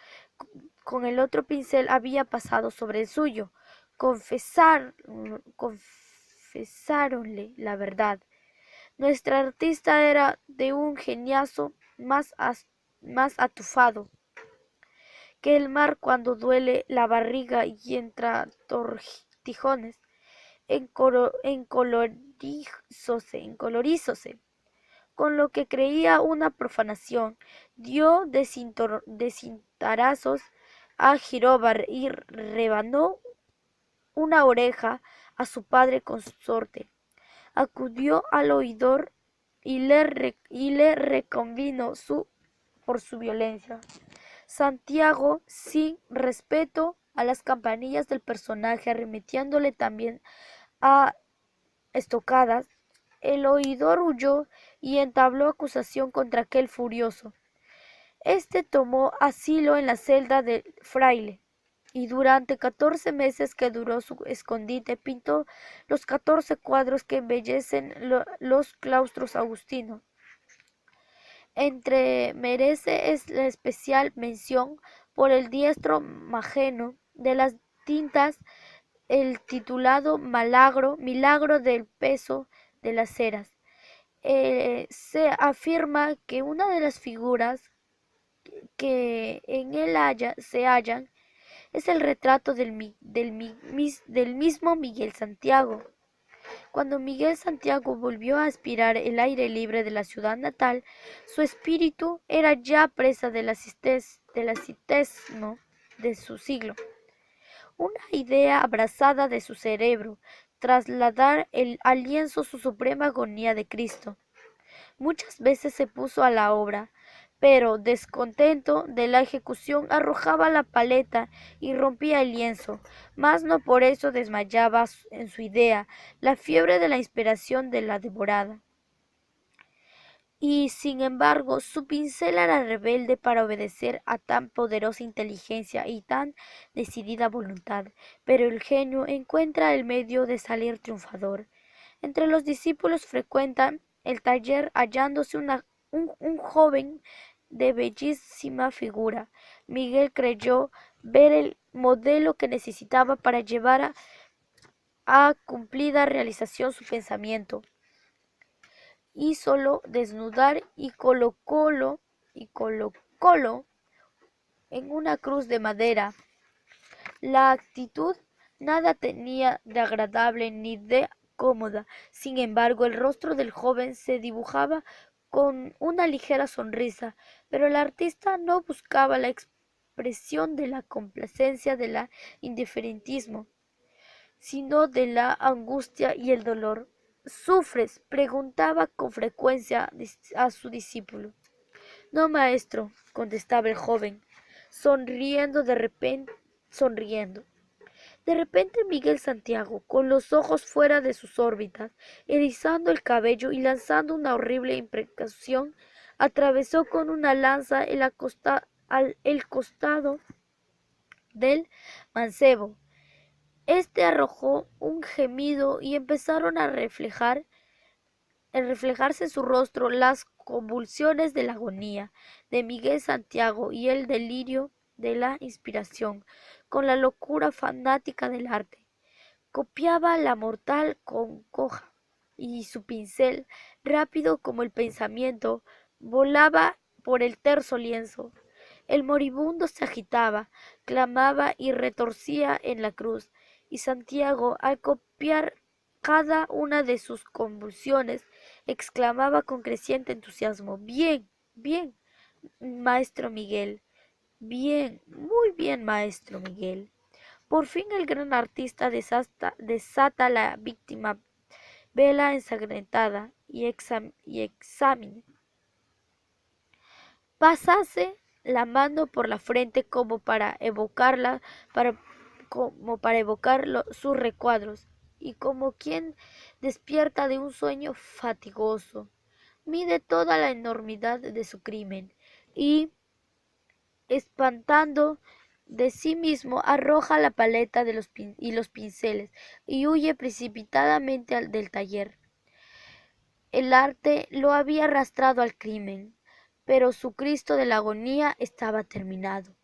con el otro pincel había pasado sobre el suyo. Confesáronle la verdad. Nuestra artista era de un geniazo más atufado que el mar cuando duele la barriga y entra tortijones. Encolorízose, con lo que creía una profanación, dio de cintarazos a Giróvar y rebanó una oreja a su padre consorte. Acudió al oidor y le reconvino por su violencia. Santiago, sin respeto a las campanillas del personaje, arremetiéndole también a estocadas, el oidor huyó y entabló acusación contra aquel furioso. Este tomó asilo en la celda del fraile, y durante 14 meses que duró su escondite pintó los 14 cuadros que embellecen los claustros agustinos. Merece la especial mención por el diestro Mageno de las tintas el titulado Milagro del peso de las ceras. Se afirma que una de las figuras que en él se hallan es el retrato del mismo Miguel Santiago. Cuando Miguel Santiago volvió a aspirar el aire libre de la ciudad natal, su espíritu era ya presa del ascetismo de su siglo. Una idea abrazada de su cerebro, trasladar al lienzo su suprema agonía de Cristo. Muchas veces se puso a la obra, pero descontento de la ejecución arrojaba la paleta y rompía el lienzo, mas no por eso desmayaba en su idea. La fiebre de la inspiración de la devorada. Y sin embargo su pincel era rebelde para obedecer a tan poderosa inteligencia y tan decidida voluntad, pero el genio encuentra el medio de salir triunfador. Entre los discípulos frecuentan el taller hallándose un joven de bellísima figura. Miguel creyó ver el modelo que necesitaba para llevar a cumplida realización su pensamiento. Hízolo desnudar y colocólo en una cruz de madera. La actitud nada tenía de agradable ni de cómoda. Sin embargo, el rostro del joven se dibujaba con una ligera sonrisa, pero el artista no buscaba la expresión de la complacencia del indiferentismo, sino de la angustia y el dolor. ¿Sufres?, preguntaba con frecuencia a su discípulo. No, maestro, contestaba el joven, sonriendo. De repente Miguel Santiago, con los ojos fuera de sus órbitas, erizando el cabello y lanzando una horrible imprecación atravesó con una lanza el costado del mancebo. Este arrojó un gemido y empezaron a reflejarse en su rostro las convulsiones de la agonía de Miguel Santiago y el delirio de la inspiración, con la locura fanática del arte. Copiaba la mortal congoja, y su pincel, rápido como el pensamiento, volaba por el terso lienzo. El moribundo se agitaba, clamaba y retorcía en la cruz, y Santiago, al copiar cada una de sus convulsiones, exclamaba con creciente entusiasmo: Bien, bien, maestro Miguel, bien, muy bien, maestro Miguel. Por fin el gran artista desata la víctima vela ensangrentada y examine. Pasase la mano por la frente como para evocar sus recuadros, y como quien despierta de un sueño fatigoso, mide toda la enormidad de su crimen y, espantando de sí mismo, arroja la paleta y los pinceles y huye precipitadamente del taller. El arte lo había arrastrado al crimen, pero su Cristo de la agonía estaba terminado.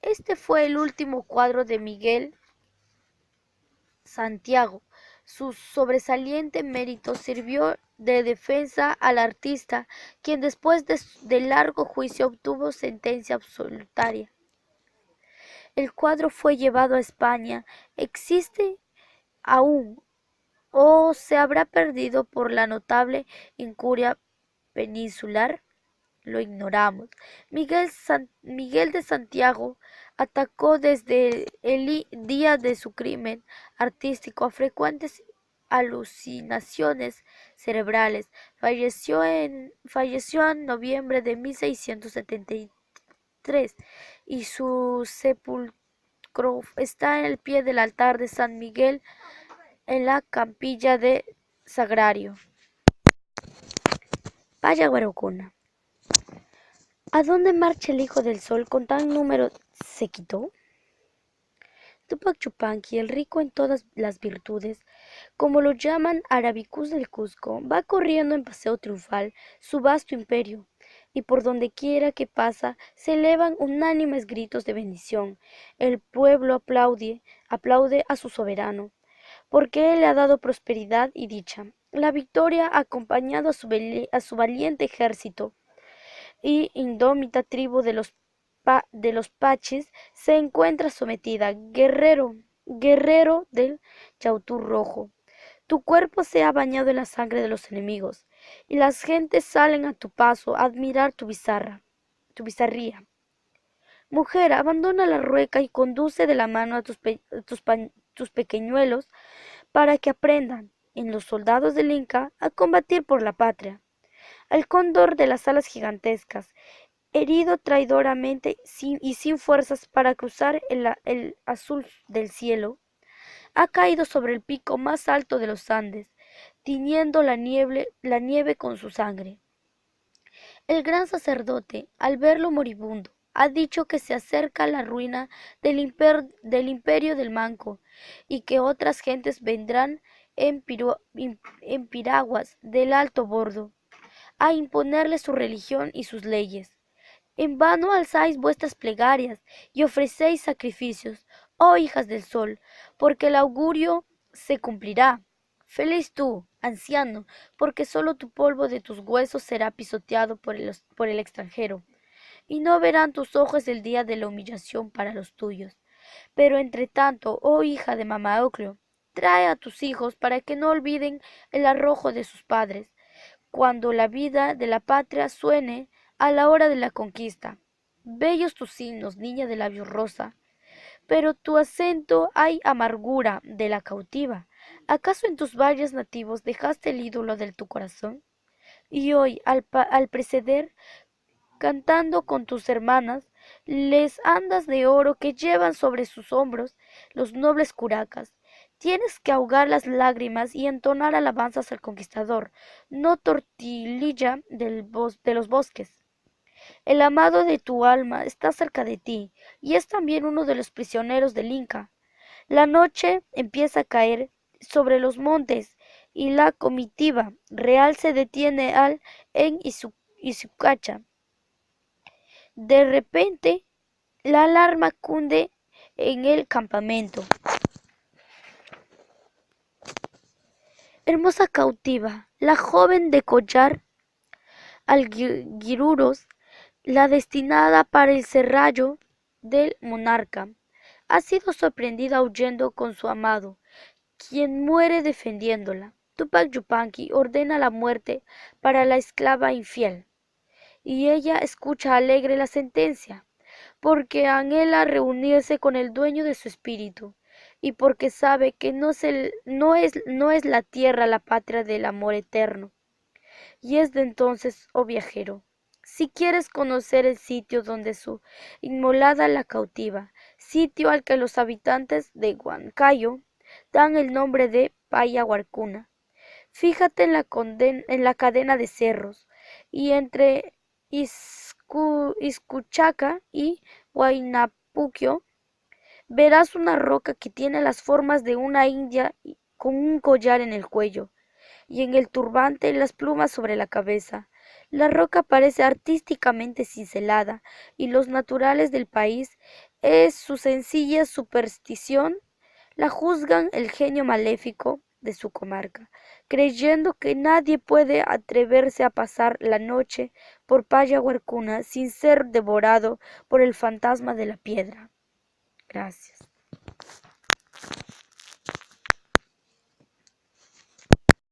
Este fue el último cuadro de Miguel Santiago. Su sobresaliente mérito sirvió de defensa al artista, quien después de largo juicio obtuvo sentencia absolutoria. El cuadro fue llevado a España. ¿Existe aún o se habrá perdido por la notable incuria peninsular? Lo ignoramos. Miguel de Santiago atacó desde el día de su crimen artístico a frecuentes alucinaciones cerebrales. Falleció en noviembre de 1673 y su sepulcro está en el pie del altar de San Miguel en la capilla de Sagrario. Vaya Guarocuna. ¿A dónde marcha el hijo del sol con tan número séquito? Tupac Yupanqui, el rico en todas las virtudes, como lo llaman Arabicus del Cusco, va corriendo en paseo triunfal su vasto imperio, y por donde quiera que pasa se elevan unánimes gritos de bendición. El pueblo aplaude a su soberano, porque él le ha dado prosperidad y dicha. La victoria ha acompañado a su valiente ejército, y indómita tribu de los Paches se encuentra sometida. Guerrero del Yautú rojo, tu cuerpo se ha bañado en la sangre de los enemigos, y las gentes salen a tu paso a admirar tu bizarría. Mujer, abandona la rueca y conduce de la mano a tus pequeñuelos para que aprendan, en los soldados del Inca, a combatir por la patria. Al cóndor de las alas gigantescas, herido traidoramente y sin fuerzas para cruzar el azul del cielo, ha caído sobre el pico más alto de los Andes, tiñendo la nieve con su sangre. El gran sacerdote, al verlo moribundo, ha dicho que se acerca la ruina del imperio del Manco, y que otras gentes vendrán en piraguas del alto bordo a imponerle su religión y sus leyes. En vano alzáis vuestras plegarias y ofrecéis sacrificios, oh hijas del sol, porque el augurio se cumplirá. Feliz tú, anciano, porque sólo tu polvo de tus huesos será pisoteado por el extranjero, y no verán tus ojos el día de la humillación para los tuyos. Pero entre tanto, oh hija de Mamaoclio, trae a tus hijos para que no olviden el arrojo de sus padres, cuando la vida de la patria suene a la hora de la conquista. Bellos tus himnos, niña de labios rosa, pero tu acento hay amargura de la cautiva. ¿Acaso en tus valles nativos dejaste el ídolo de tu corazón? Y hoy, al preceder, cantando con tus hermanas, les andas de oro que llevan sobre sus hombros los nobles curacas, Tienes que ahogar las lágrimas y entonar alabanzas al conquistador, no tortillilla de los bosques. El amado de tu alma está cerca de ti y es también uno de los prisioneros del Inca. La noche empieza a caer sobre los montes y la comitiva real se detiene en Isucacha. De repente, la alarma cunde en el campamento. Hermosa cautiva, la joven de collar alguiruros, la destinada para el serrallo del monarca, ha sido sorprendida huyendo con su amado, quien muere defendiéndola. Tupac Yupanqui ordena la muerte para la esclava infiel, y ella escucha alegre la sentencia, porque anhela reunirse con el dueño de su espíritu, y porque sabe que no es la tierra la patria del amor eterno. Y es de entonces, oh viajero, si quieres conocer el sitio donde su inmolada la cautiva, sitio al que los habitantes de Huancayo dan el nombre de Payaguarcuna, fíjate en la cadena de cerros, y entre Iscuchaca y Huaynapuquio verás una roca que tiene las formas de una india con un collar en el cuello y en el turbante las plumas sobre la cabeza. La roca parece artísticamente cincelada y los naturales del país, es su sencilla superstición, la juzgan el genio maléfico de su comarca, creyendo que nadie puede atreverse a pasar la noche por Payaguarcuna sin ser devorado por el fantasma de la piedra. Gracias.